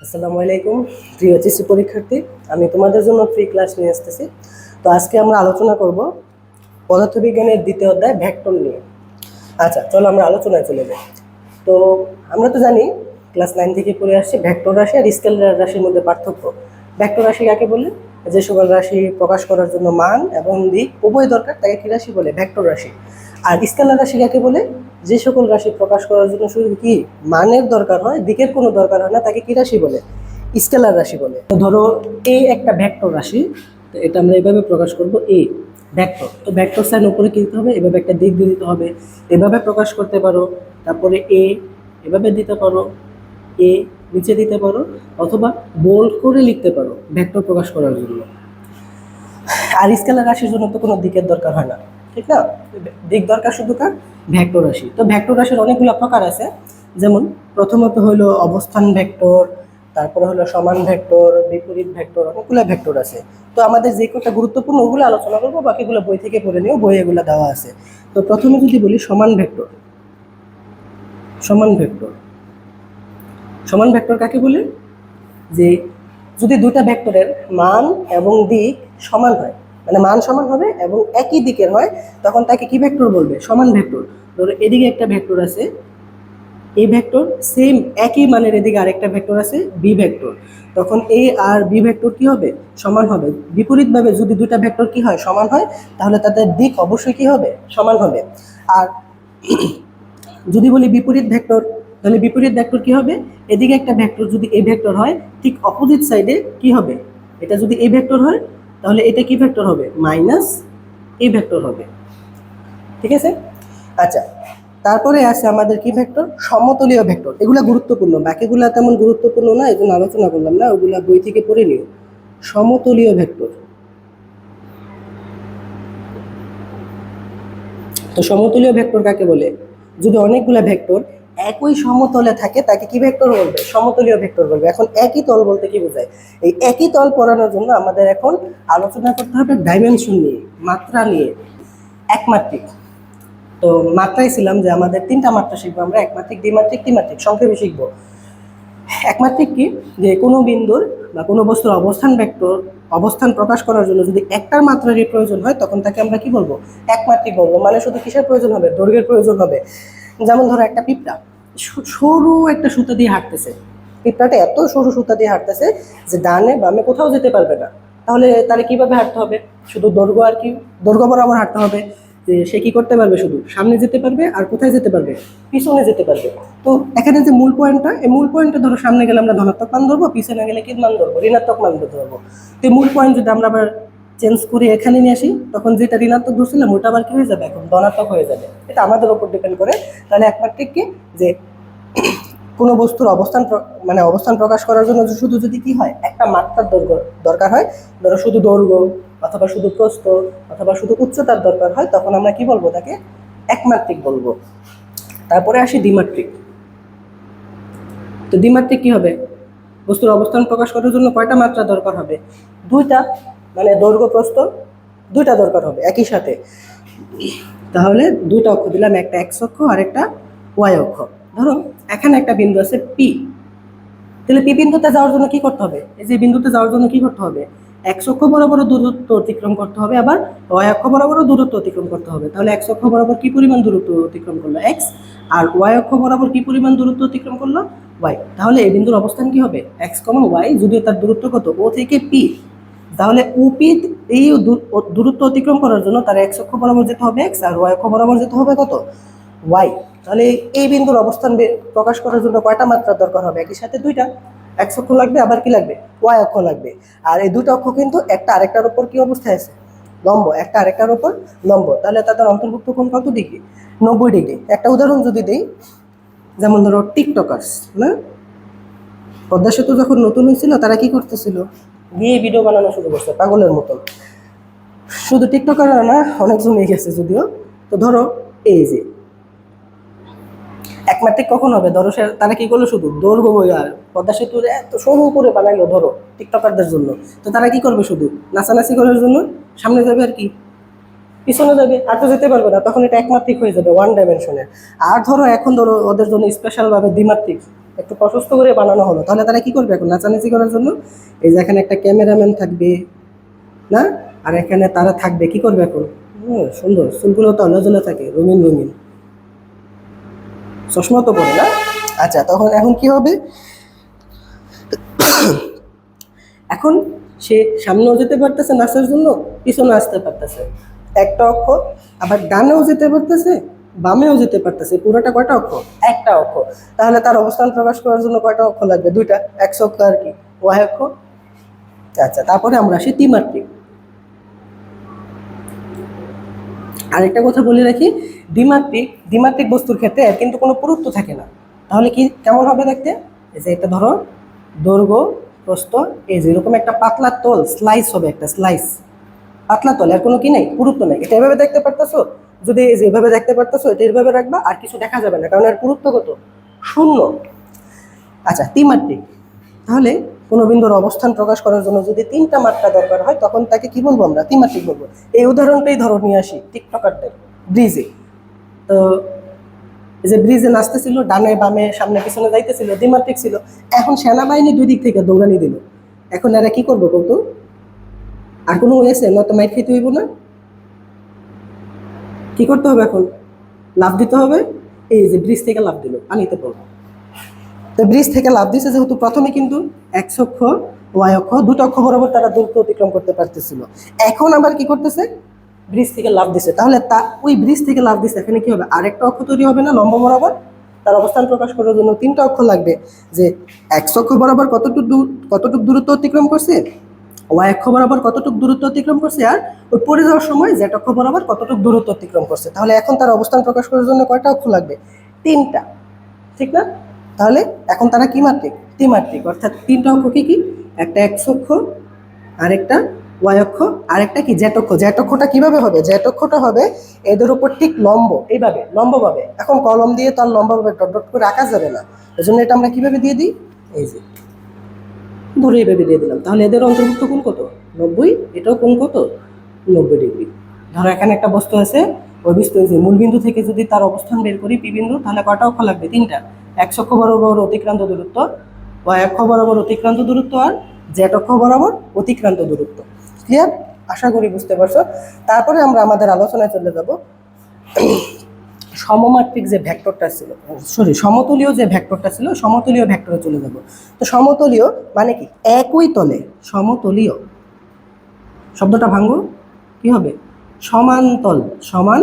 আসসালামু আলাইকুম প্রিয় এইচএসসি পরীক্ষার্থী, আমি তোমাদের জন্য ফ্রি ক্লাস নিয়ে আসতেছি। তো আজকে আমরা আলোচনা করব পদার্থবিজ্ঞানের দ্বিতীয় অধ্যায় ভেক্টর নিয়ে। আচ্ছা, চলো আমরা আলোচনায় চলে যাই। তো আমরা তো জানি ক্লাস 9 থেকে পড়ে আসছি ভেক্টর রাশি আর স্কেলার রাশির মধ্যে পার্থক্য। ভেক্টর রাশি কাকে বলে? যে সকল রাশি প্রকাশ করার জন্য মান এবং দিক উভয় দরকার তাকে কি রাশি বলে? ভেক্টর রাশি। আর স্কেলার রাশি কাকে বলে? যে সকল রাশি প্রকাশ করার জন্য শুধু কি মানের দরকার হয়, দিকের কোনো দরকার হয় না, তাকে কি রাশি বলে? স্কেলার রাশি বলে। তো ধরো এ একটা ভেক্টর রাশি, তো এটা আমরা এভাবে প্রকাশ করব এ ভেক্টর। তো ভেক্টর সাইন উপরে কি দিতে হবে? এভাবে একটা দিক দিয়ে দিতে হবে, এভাবে প্রকাশ করতে পারো। তারপরে এ এভাবে দিতে পারো, এ নিচে দিতে পারো, অথবা বোল্ড করে লিখতে পারো ভেক্টর প্রকাশ করার জন্য। আর স্কেলার রাশির জন্য তো কোনো দিকের দরকার হয় না, ঠিক না? দিক দরকার শুধু কার? ভেক্টর রাশি। তো ভেক্টর রাশির অনেকগুলো প্রকার আছে। যেমন প্রথমত হলো অবস্থান ভেক্টর, তারপরে হলো সমান ভেক্টর, বিপরীত ভেক্টর, অনেকগুলো ভেক্টর আছে। তো আমাদের যে কটা গুরুত্বপূর্ণ ওগুলো আলোচনা করবো, বাকিগুলো বই থেকে পড়ে নিও, বই এগুলো দেওয়া আছে। তো প্রথমে যদি বলি সমান ভেক্টর। সমান ভেক্টর সমান ভেক্টর কাকে বলে? যে যদি দুইটা ভেক্টরের মান এবং দিক সমান হয়, মানে মান সমান হবে এবং একই দিকের হয়, তখন তাকে কি ভেক্টর বলবে? সমান ভেক্টর। ধরো এদিকে একটা ভেক্টর আছে এই ভেক্টর, সেম একই মানের এদিকে আরেকটা ভেক্টর আছে বি ভেক্টর, তখন এ আর বি ভেক্টর কি হবে? সমান হবে। বিপরীতভাবে যদি দুইটা ভেক্টর কি হয়? সমান হয়, তাহলে তাদের দিক অবশ্যই কি হবে? সমান হবে। আর যদি বলি বিপরীত ভেক্টর, তাহলে বিপরীত ভেক্টর কি হবে? এদিকে একটা ভেক্টর যদি এ ভেক্টর হয়, ঠিক অপোজিট সাইডে কি হবে? এটা যদি এ ভেক্টর হয়, তাহলে এটা কি ভেক্টর হবে? মাইনাস এ ভেক্টর হবে। ঠিক আছে? আচ্ছা, তারপরে আছে আমাদের কি ভেক্টর? সমতলীয় ভেক্টর। এগুলা গুরুত্বপূর্ণ, বাকিগুলা তেমন গুরুত্বপূর্ণ না, এই জন্য আলোচনা করলাম না, ওগুলা বই থেকে পড়ে নিও। সমতলীয় ভেক্টর। তো সমতলীয় ভেক্টর কাকে বলে? যদি অনেকগুলা ভেক্টর একই সমতলে থাকে তাকে কি ভেক্টর বলবে? সমতলীয় ভেক্টর বলবে। এখন একই তল বলতে কি বোঝায়? এই একই তল পড়ানোর জন্য আমাদের এখন আলোচনা করতে হবে ডাইমেনশন নিয়ে, মাত্রা নিয়ে, একমাত্রিক। তো মাত্রায় ছিলাম যে আমাদের তিনটা মাত্রা শিখবো আমরা, একমাত্রিক, দ্বিমাত্রিক, ত্রিমাত্রিক, সংক্ষেপে শিখবো। একমাত্রিক কি? যে কোনো বিন্দুর বা কোনো বস্তুর অবস্থান ভেক্টর, অবস্থান প্রকাশ করার জন্য যদি একটার মাত্রারই প্রয়োজন হয়, তখন তাকে আমরা কি বলবো? একমাত্রিক বলবো। মানে শুধু কিসের প্রয়োজন হবে? দৈর্ঘ্যের প্রয়োজন হবে। যেমন ধরো একটা পিঁপড়া সরু একটা সুতা দিয়ে হাঁটতেছে, পিঁপড়াটা এত সরু সুতা দিয়ে হাঁটতেছে যে ডানে বামে কোথাও যেতে পারবে না। তাহলে তাহলে কিভাবে হাঁটতে হবে? শুধু দৈর্ঘ্য আর কি, দৈর্ঘ্য বরাবর হাঁটতে হবে। যে সে কি করতে পারবে? শুধু সামনে যেতে পারবে, আর কোথায় যেতে পারবে? পিছনে যেতে পারবে। তো এখানে যে মূল পয়েন্টটা, এই মূল পয়েন্টে ধরো সামনে গেলে আমরা ধনাত্মক মান ধরবো, পিছনে গেলে কি মান ধরবো? ঋণাত্মক মান ধরবো। তো এই মূল পয়েন্ট যদি আমরা আবার চেঞ্জ করে এখানে নিয়ে আসি, তখন যেটা ঋণাত্মক ধরছিলাম ওটা আবার কি হয়ে যাবে? এখন ধনাত্মক হয়ে যাবে। এটা আমাদের উপর ডিপেন্ড করে। তাহলে একমাত্রিক কি? যে কোনো বস্তুর অবস্থান মানে অবস্থান প্রকাশ করার জন্য শুধু যদি কি হয়? একটা মাত্রার দৈর্ঘ্য দরকার হয়, ধরো শুধু দৈর্ঘ্য অথবা শুধু প্রস্থ অথবা শুধু উচ্চতার দরকার হয়, তখন আমরা কি বলবো? তাকে একমাত্রিক বলবো। তারপরে আসি দ্বিমাত্রিক। তো দ্বিমাত্রিক কি হবে? বস্তুর অবস্থান প্রকাশ করার জন্য কয়টা মাত্রা দরকার হবে? দুইটা, মানে দৈর্ঘ্য প্রস্থ দুইটা দরকার হবে একই সাথে। তাহলে দুইটা অক্ষ দিলাম, একটা এক্স অক্ষ আর একটা ওয়াই অক্ষ। ধরো এখানে একটা বিন্দু আছে পি, তাহলে পি বিন্দুতে যাওয়ার জন্য কি করতে হবে? এই যে বিন্দুতে যাওয়ার জন্য কি করতে হবে? এক্স অক্ষ বরাবর দূরত্ব অতিক্রম করতে হবে, আবার ওয়াই অক্ষ বরাবর দূরত্ব অতিক্রম করতে হবে। তাহলে এক্স অক্ষ বরাবর কি পরিমাণ দূরত্ব অতিক্রম করলো? এক্স। আর ওয়াই অক্ষ বরাবর কি পরিমাণ দূরত্ব অতিক্রম করলো? ওয়াই। তাহলে এই বিন্দুর অবস্থান কি হবে? এক্স কমা ওয়াই, যদিও তার দূরত্ব কত? ও থেকে পি। তাহলে ওপি এই দূরত্ব অতিক্রম করার জন্য তার এক্স অক্ষ বরাবর যেতে হবে এক্স, আর ওয়াই অক্ষ বরাবর যেতে হবে কত? ওয়াই। তাহলে এই বিন্দুর অবস্থান প্রকাশ করার জন্য কয়টা মাত্রার দরকার হবে? একই সাথে দুইটা, এক্স অক্ষ লাগবে, আবার কি লাগবে? ওয়াই অক্ষ লাগবে। আর এই দুটো অক্ষ কিন্তু একটা আরেকটার উপর কি অবস্থায় আছে? লম্ব, একটা আরেকটার উপর লম্ব। তাহলে তাদের অন্তর্ভুক্ত কোণ কত ডিগ্রি? 90 ডিগ্রি। একটা উদাহরণ যদি দিই, যেমন ধরো টিকটকার্স না, পদ্মা সেতু যখন নতুন হয়েছিল তারা কি করতেছিল? গিয়ে ভিডিও বানানো শুরু করছে পাগলের মতন। শুধু টিকটকার না, অনেকজন এগিয়ে গেছে যদিও। তো ধরো এই যে একমাত্রিক কখন হবে? ধরো তারা কি করলো? শুধু দৈর্ঘ্য বই আর পদ্মা সেতুর এত সরু করে বানাইলো ধরো টিকটকারদের জন্য। তো তারা কি করবে? শুধু নাচানাচি করার জন্য সামনে যাবে আর কি পিছনে যাবে, আর তো যেতে পারবে না। তখন এটা একমাত্রিক হয়ে যাবে, ওয়ান ডাইমেনশনের। আর ধরো এখন ধরো ওদের জন্য স্পেশাল ভাবে দ্বিমাত্রিক একটু প্রশস্ত করে বানানো হলো, তাহলে তারা কি করবে এখন নাচানাচি করার জন্য? এই যে এখানে একটা ক্যামেরাম্যান থাকবে না, আর এখানে তারা থাকবে কি করবে এখন? সুন্দর, চুলগুলো তো আলোচনা থাকে, রঙিন রঙিন, চশমা তো পরে না। আচ্ছা, তখন এখন কি হবে? এখন সে সামনেও যেতে পারতেছে নাচার জন্য, পিছনে আসতে পারতেছে, একটা অক্ষ। আবার ডানেও যেতে পারতেছে, বামেও যেতে পারতেছে, পুরোটা কয়টা অক্ষ? একটা অক্ষ। তাহলে তার অবস্থান প্রকাশ করার জন্য কয়টা অক্ষ লাগবে? দুইটা, এক্স অক্ষ আর কি ওয়াই অক্ষ। আচ্ছা, তারপরে আমরা আসি ত্রিমাত্রিক। আরেকটা কথা বলে রাখি, দ্বিমাত্রিক বস্তুর ক্ষেত্রে এর কিন্তু কোনো পুরুত্ব থাকে না। তাহলে কি কেমন হবে দেখতে? এই যে এটা ধরো দৈর্ঘ্য প্রস্থ, এই যে এরকম একটা পাতলা তল স্লাইস হবে, একটা স্লাইস পাতলা তল, এর কোনো কি নেই, পুরুত্ব নেই। এটা এভাবে দেখতে পারতেছো? যদি এই যে এভাবে দেখতে পারতেছো, এটা এইভাবে রাখবা, আর কিছু দেখা যাবে না, কারণ এর পুরুত্ব কত? শূন্য। আচ্ছা, ত্রিমাত্রিক। তাহলে কোনো বিন্দুর অবস্থান প্রকাশ করার জন্য যদি তিনটা মাত্রা দরকার হয়, তখন তাকে কি বলবো আমরা? ত্রিমাত্রিক বলবো। এই উদাহরণটাই ধরো নিয়ে আসি টিকটকারদের ব্রিজে। তো এই যে ব্রিজে নাচতেছিল, ডানে বামে সামনে পিছনে যাইতেছিল, দ্বিমাত্রিক ছিল। এখন সেনাবাহিনী দুই দিক থেকে দৌড়ানি দিল, এখন এরা কি করবো বলতো? আর কোনো হয়েছে নয়তো মাইর খেতে হইব না? কি করতে হবে এখন? লাফ দিতে হবে। এই যে ব্রিজ থেকে লাফ দিল, পানিতে পড়বো। তো ব্রিজ থেকে লাফ দিয়েছে যেহেতু, প্রথমে কিন্তু এক্স অক্ষ ওয়াই অক্ষ দুটো অক্ষ বরাবর তারা দূরত্ব অতিক্রম করতে পারতেছিল। এখন আবার কি করতেছে? ব্রিজ থেকে লাফ দিছে, তাহলে তা ওই ব্রিজ থেকে লাফ দিছে, এখানে কি হবে? আরেকটা অক্ষ তৈরি হবে না লম্ব বরাবর? তার অবস্থান প্রকাশ করার জন্য তিনটা অক্ষ লাগবে, যে এক্স অক্ষ বরাবর কতটুকু দূরত্ব অতিক্রম করছে, ওয়াই অক্ষ বরাবর কতটুকু দূরত্ব অতিক্রম করছে, আর ওই পড়ে যাওয়ার সময় জেড অক্ষ বরাবর কতটুকু দূরত্ব অতিক্রম করছে। তাহলে এখন তার অবস্থান প্রকাশ করার জন্য কয়টা অক্ষ লাগবে? তিনটা, ঠিক না? তাহলে এখন তারা কি মাত্রিক? ত্রিমাত্রিক। অর্থাৎ তিনটা অক্ষ কি কি? একটা এক্স অক্ষ, আরেকটা ওয়াই অক্ষ, আরেকটা কি জেড অক্ষ। জেড অক্ষটা কিভাবে হবে? জেড অক্ষটা হবে এদের উপর ঠিক লম্ব, এইভাবে লম্বভাবে। এখন কলম দিয়ে তার লম্বভাবে ডট ডট করে আঁকা যাবে না, এই জন্য এটা আমরা কিভাবে দিয়ে দিই? এই যে ধরে এইভাবে দিয়ে দিলাম। তাহলে এদের অন্তর্ভুক্ত কোণ কত? 90। এটাও কোণ কত? 90 ডিগ্রি। ধরো এখানে একটা বস্তু আছে, ওই বস্তু যে মূলবিন্দু থেকে যদি তার অবস্থান বের করি পি বিন্দু, তাহলে কয়টা অক্ষ লাগবে? তিনটা। এক্স অক্ষ বরাবর অতিক্রান্ত দূরত্ব, ওয়াই অক্ষ বরাবর অতিক্রান্ত দূরত্ব, আর জেড অক্ষ বরাবর অতিক্রান্ত দূরত্ব। ক্লিয়ার? আশা করি বুঝতে পারছো। তারপরে আমরা আমাদের আলোচনায় চলে যাব সমমাত্রিক যে ভেক্টরটা ছিল, সমতলীয় যে ভেক্টরটা ছিল, সমতলীয় ভেক্টরে চলে যাব। তো সমতলীয় মানে কি? একই তলে সমতলীয়, শব্দটা ভাঙো, কি হবে? সমান্তল, সমান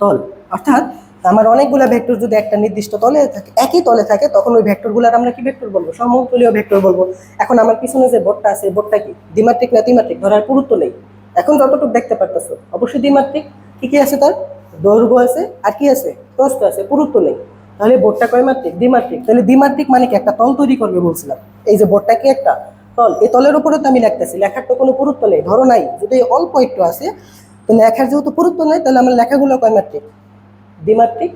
তল। অর্থাৎ আমার অনেকগুলো ভেক্টর যদি একটা নির্দিষ্ট তলে থাকে, একই তলে থাকে, তখন ওই ভেক্টরগুলোর আমরা কি ভেক্টর বলবো? সমতলীয় ভেক্টর বলবো। এখন আমার পিছনে যে বোর্ডটা আছে, বোর্ডটা কি দ্বিমাত্রিক না ত্রিমাত্রিক? ধরার পুরুত্ব নেই। এখন যতটুকু দেখতে পারতেছো অবশ্যই দ্বিমাত্রিক। কি কি আছে? তার দৈর্ঘ্য আছে, আর কি আছে? প্রস্থ আছে, পুরুত্ব নেই। তাহলে বোর্ডটা কয় মাত্রিক? দ্বিমাত্রিক। তাহলে দ্বিমাত্রিক মানে কি? একটা তল তৈরি করবে বলছিলাম। এই যে বোর্ডটা কি একটা তল, এই তলের উপরে তো আমি লিখতেছি, লেখার তো কোনো পুরুত্ব নেই, ধরো নাই, যদি অল্প একটু আছে, তো লেখার যেহেতু পুরুত্ব নেই, তাহলে আমার লেখাগুলো কয় মাত্রিক? দ্বিমাত্রিক,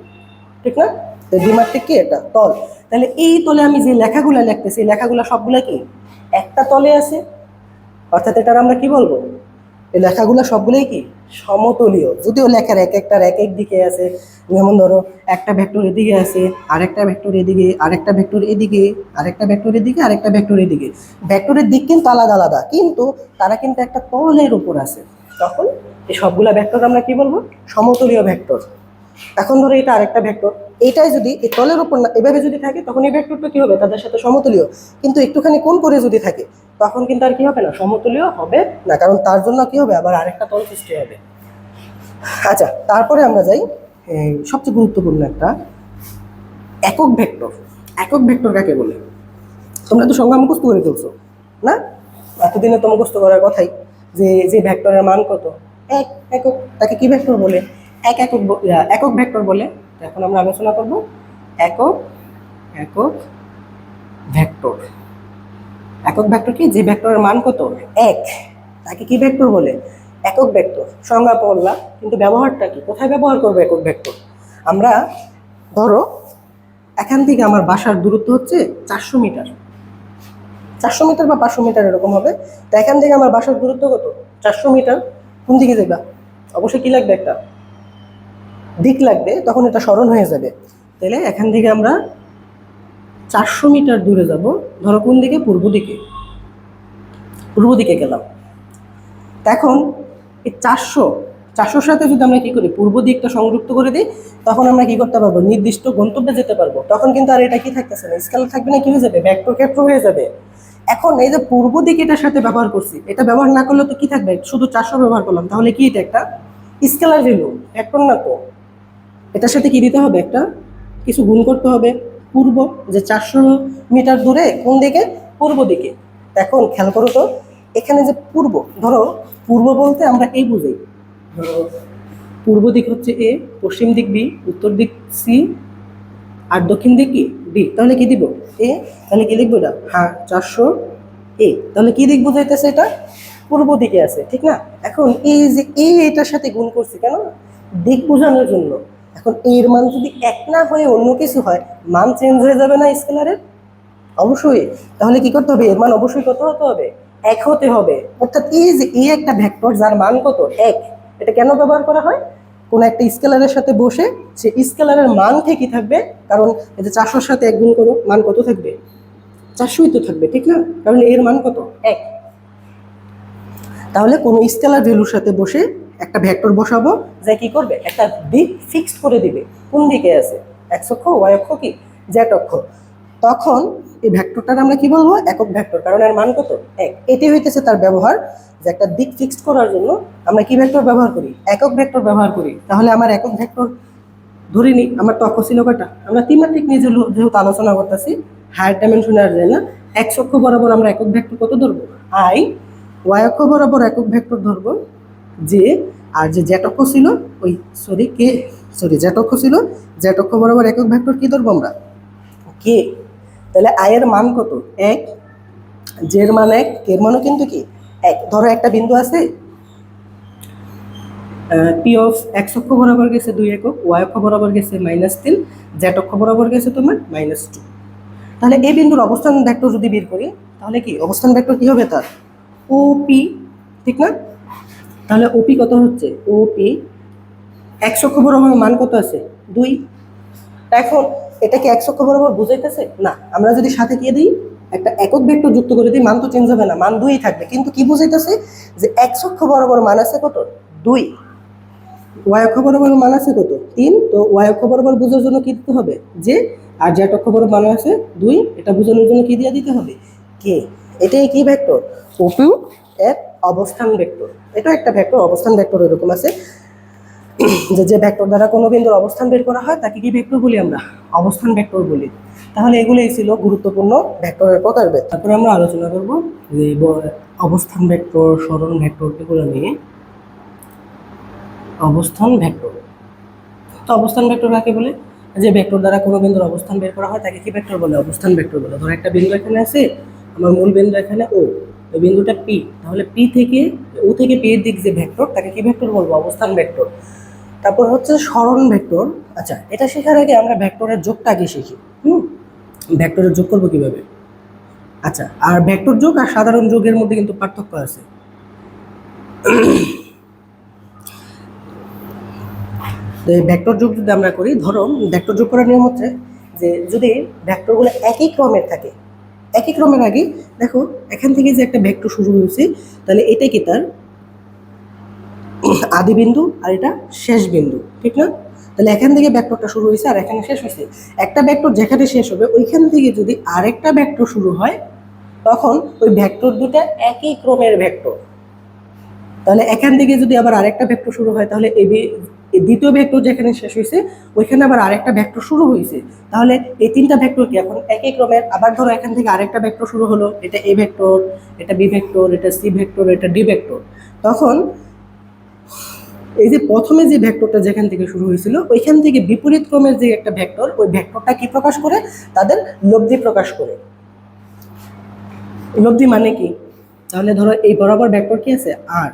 ঠিক না? তো দ্বিমাত্রিক কি? এটা তল। তাহলে এই তলে আমি যে লেখাগুলো লিখতেছি, লেখাগুলো সবগুলো কি একটা তলে আছে, অর্থাৎ এটার আমরা কি বলবো? এই লেখাগুলো সবগুলোই কি সমতলীয়, যদিও লেখার এক একটার এক এক দিকে আছে। যেমন ধরো একটা ভেক্টর এদিকে আছে, আরেকটা ভেক্টর এদিকে, আরেকটা ভেক্টর এদিকে, আরেকটা ভেক্টর এদিকে, আরেকটা ভেক্টর এদিকে। ভেক্টরের দিক কিন্তু আলাদা আলাদা, কিন্তু তারা কিন্তু একটা তলের উপর আছে। তখন এই সবগুলা ভেক্টর আমরা কি বলবো? সমতলীয় ভেক্টর। এখন ধরো এটা আরেকটা ভেক্টর, এইটাই যদি এই তলের উপর না এভাবে যদি থাকে, তখন এই ভেক্টরটা কি হবে? তাদের সাথে সমতলীয়। কিন্তু একটুখানি কোণ করে যদি থাকে, তখন কিন্তু আর কি হবে না? সমতলীয় হবে না, কারণ তার জন্য কি হবে? আবার আরেকটা তল সৃষ্টি হবে। আচ্ছা, তারপরে আমরা যাই সবচেয়ে গুরুত্বপূর্ণ একটা, একক ভেক্টর। একক ভেক্টর কাকে বলে? তোমরা তো সংজ্ঞা মুখস্থ করে ফেলছো না? এতদিনে তো মুখস্থ করার কথাই, যে যে ভেক্টরের মান কত? এক একক, তাকে কি ভেক্টর বলে? একক ভেক্টর বলে। তো এখন আমরা আলোচনা করব একক একক ভেক্টর। একক ভেক্টর কি? যে ভেক্টরের মান কত? এক, তাকে কি ভেক্টর বলে? একক ভেক্টর। সংজ্ঞা পড়লা, কিন্তু ব্যবহারটা কি? কোথায় ব্যবহার করবো একক ভেক্টর? আমরা ধরো এখান থেকে আমার বাসার দূরত্ব হচ্ছে 400 মিটার, 400 মিটার বা 500 মিটার এরকম হবে। তো এখান থেকে আমার বাসার দূরত্ব কত? 400 মিটার। কোন দিকে যাবা? অবশ্যই কি লাগবে? একটা দিক লাগবে, তখন এটা স্মরণ হয়ে যাবে। তাহলে এখান থেকে আমরা 400 মিটার দূরে যাব, ধরো কোন দিকে, পূর্ব দিকে, পূর্ব দিকে গেলাম। এখন এই 400 সাথে যদি আমরা কি করি, পূর্ব দিকটা সংযুক্ত করে দিই, তখন আমরা কি করতে পারবো, নির্দিষ্ট গন্তব্যে যেতে পারবো। তখন কিন্তু আর এটা কি থাকতেছে না, স্কেলার থাকবে না, কি হয়ে যাবে, ভেক্টর ক্ষেত্র হয়ে যাবে। এখন এই যে পূর্ব দিকে এটার সাথে ব্যবহার করছি, এটা ব্যবহার না করলে তো কি থাকবে, শুধু 400 ব্যবহার করলাম, তাহলে কি এটা একটা স্কেলার ভ্যালু, ভেক্টর না তো। এটার সাথে কি দিতে হবে, একটা কিছু গুণ করতে হবে, পূর্ব, যে 400 মিটার দূরে কোন দিকে, পূর্ব দিকে। এখন খেয়াল করো তো, এখানে যে পূর্ব, ধরো পূর্ব বলতে আমরা এই বুঝি, ধরো পূর্ব দিক হচ্ছে এ, পশ্চিম দিক বি, উত্তর দিক সি, আর দক্ষিণ দিক কি ডি। তাহলে কি দিব, এ। তাহলে কি লিখবো এটা, হ্যাঁ 400 এ। তাহলে কি দিক বোঝাইতেছে, এটা পূর্ব দিকে আছে, ঠিক না। এখন এই যে এটার সাথে গুণ করছি কেন, দিক বোঝানোর জন্য। এখন এর মান যদি এক না হয়ে অন্য কিছু হয়, মান চেঞ্জ হয়ে যাবে না স্কেলারের, অবশ্যই। তাহলে কি করতে হবে, এর মান অবশ্যই কত হতে হবে, এক হতে হবে। অর্থাৎ এই যে একটা ভেক্টর যার মান কত, এক, এটা কেন ব্যবহার করা হয়, কোন একটা স্কেলারের সাথে বসে সে স্কেলারের মান ঠিকই থাকবে, কারণ এই যে 400-র সাথে এক গুণ করো, মান কত থাকবে, 400ই তো থাকবে, ঠিক না, কারণ এর মান কত, এক। তাহলে কোনো স্কেলার ভ্যালুর সাথে বসে একটা ভেক্টর বসাবো, যা কি করবে, একটা দিক ফিক্সড করে দিবে, কোন দিকে আছে, এক্স অক্ষ, ওয়াই অক্ষ, কি জেড অক্ষ। তখন এই ভেক্টরটার আমরা কি বলবো, একক ভেক্টর, কারণ এর মান কত, এক। এটি হইতেছে তার ব্যবহার, যে একটা দিক ফিক্সড করার জন্য আমরা কি ভেক্টর ব্যবহার করি, একক ভেক্টর ব্যবহার করি। তাহলে আমার একক ভেক্টর ধরে নিই, আমার তো অক্ষ ছিল কয়টা, আমরা ত্রিমাত্রিক নিয়ে যেহেতু আলোচনা করতেছি, হায়ার ডাইমেনশনে আর যায় না। এক্স অক্ষ বরাবর আমরা একক ভেক্টর কত ধরবো, আই। ওয়াই অক্ষ বরাবর একক ভেক্টর ধরবো যে, আর যে জেড অক্ষ ছিল, ওই জেড অক্ষ ছিল, জেড অক্ষ বরাবর একক ভেক্টর কি ধরবো আমরা, কে। তাহলে আই এর মান কত, এক, জের মান এক, এর মানও কিন্তু কি এক। ধরো একটা বিন্দু আছে, পি অফ এক্স অক্ষ বরাবর গেছে 2 একক, ওয়াই অক্ষ বরাবর গেছে -3, জেড অক্ষ বরাবর গেছে তোমার -2। তাহলে এই বিন্দুর অবস্থান ভেক্টর যদি বের করি, তাহলে কি অবস্থান ভেক্টর কি হবে তার, ওপি, ঠিক না। তাহলে ওপি কত হচ্ছে, ওপি এক্স অক্ষ বরাবর মান কত আছে, 2। এখন এটা কি এক্স অক্ষ বরাবর বুঝাইতেছে না, আমরা যদি সাথে কি দিই, একটা একক ভেক্টর যুক্ত করে দিই, মান তো চেঞ্জ হবে না, মান 2ই থাকবে, কিন্তু কি বুঝাইতেছে, যে এক্স অক্ষ বরাবর মান আছে কত, 2, ওয়াই অক্ষ বরাবর মান আছে কত, 3। তো ওয়াই অক্ষ বরাবর বোঝার জন্য কি দিতে হবে, যে, আর জেড অক্ষ বরাবর মান আছে 2, এটা বোঝানোর জন্য কি দিয়ে দিতে হবে, কে। এটাই কি ভেক্টর, ওপি এর অবস্থান ভেক্টর। এটা একটা ভেক্টর, অবস্থান ভেক্টর এরকম আছে, যে ভেক্টর দ্বারা কোনো বিন্দুর অবস্থান বের করা হয় তাকে কি ভেক্টর বলি, আমরা অবস্থান ভেক্টর বলি। তাহলে এগুলোই ছিল গুরুত্বপূর্ণ ভেক্টরের প্রকারভেদ। তারপরে আমরা আলোচনা করব যে অবস্থান ভেক্টর, সরণ ভেক্টর, এগুলো নিয়ে। অবস্থান ভেক্টর, তো অবস্থান ভেক্টর কাকে বলে, যে ভেক্টর দ্বারা কোনো বিন্দুর অবস্থান বের করা হয় তাকে কি ভেক্টর বলে, অবস্থান ভেক্টর বলে। ধরো একটা বিন্দু এখানে আছে, আমার মূল বিন্দু এখানে ও, ওই বিন্দুটা পি, তাহলে পি থেকে, ও থেকে পি এর দিক যে ভেক্টর, তাকে কি ভেক্টর বলবো, অবস্থান ভেক্টর। তারপর হচ্ছে সরণ ভেক্টর। আচ্ছা, এটা শেখার আগে আমরা ভেক্টরের যোগটা আগে শিখি। ভেক্টরের যোগ করবো কিভাবে। আচ্ছা, আর ভেক্টর যোগ আর সাধারণ যোগের মধ্যে কিন্তু পার্থক্য আছে। ভেক্টর যোগ যদি আমরা করি, ধরো ভেক্টর যোগ করার নিয়ম হচ্ছে যে, যদি ভেক্টরগুলো একই ক্রমের থাকে, একই ক্রমের আগে দেখো এখান থেকে যে একটা ভেক্টর শুরু হয়েছে, তাহলে এটা কি তার আদি বিন্দু, আর এটা শেষ বিন্দু, ঠিক না। তাহলে এখান থেকে ভেক্টরটা শুরু হয়েছে আর এখানে শেষ হয়েছে। একটা ভেক্টর যেখানে শেষ হবে, ওইখান থেকে যদি আরেকটা ভেক্টর শুরু হয়, তখন ওই ভেক্টর দুটা একই ক্রমের ভেক্টর। তাহলে এখান থেকে যদি আবার আরেকটা ভেক্টর শুরু হয়, তাহলে এই দ্বিতীয় ভেক্টর যেখানে শেষ হয়েছে, ওইখানে আবার আরেকটা ভেক্টর শুরু হয়েছে, তাহলে এই তিনটা ভেক্টর কি এখন একই ক্রমের। আবার ধরো এখান থেকে আরেকটা ভেক্টর শুরু হলো, এটা এ ভেক্টর, এটা বি ভেক্টর, এটা সি ভেক্টর, এটা ডি ভেক্টর। তখন এই যে প্রথমে যে ভেক্টরটা যেখান থেকে শুরু হয়েছিল, ওইখান থেকে বিপরীত ক্রমের যে একটা ভেক্টর, ওই ভেক্টরটা কি প্রকাশ করে, তাদের লব্ধি প্রকাশ করে। লব্ধি মানে কি, তাহলে ধরো এই বরাবর ভেক্টর কি আছে, আর,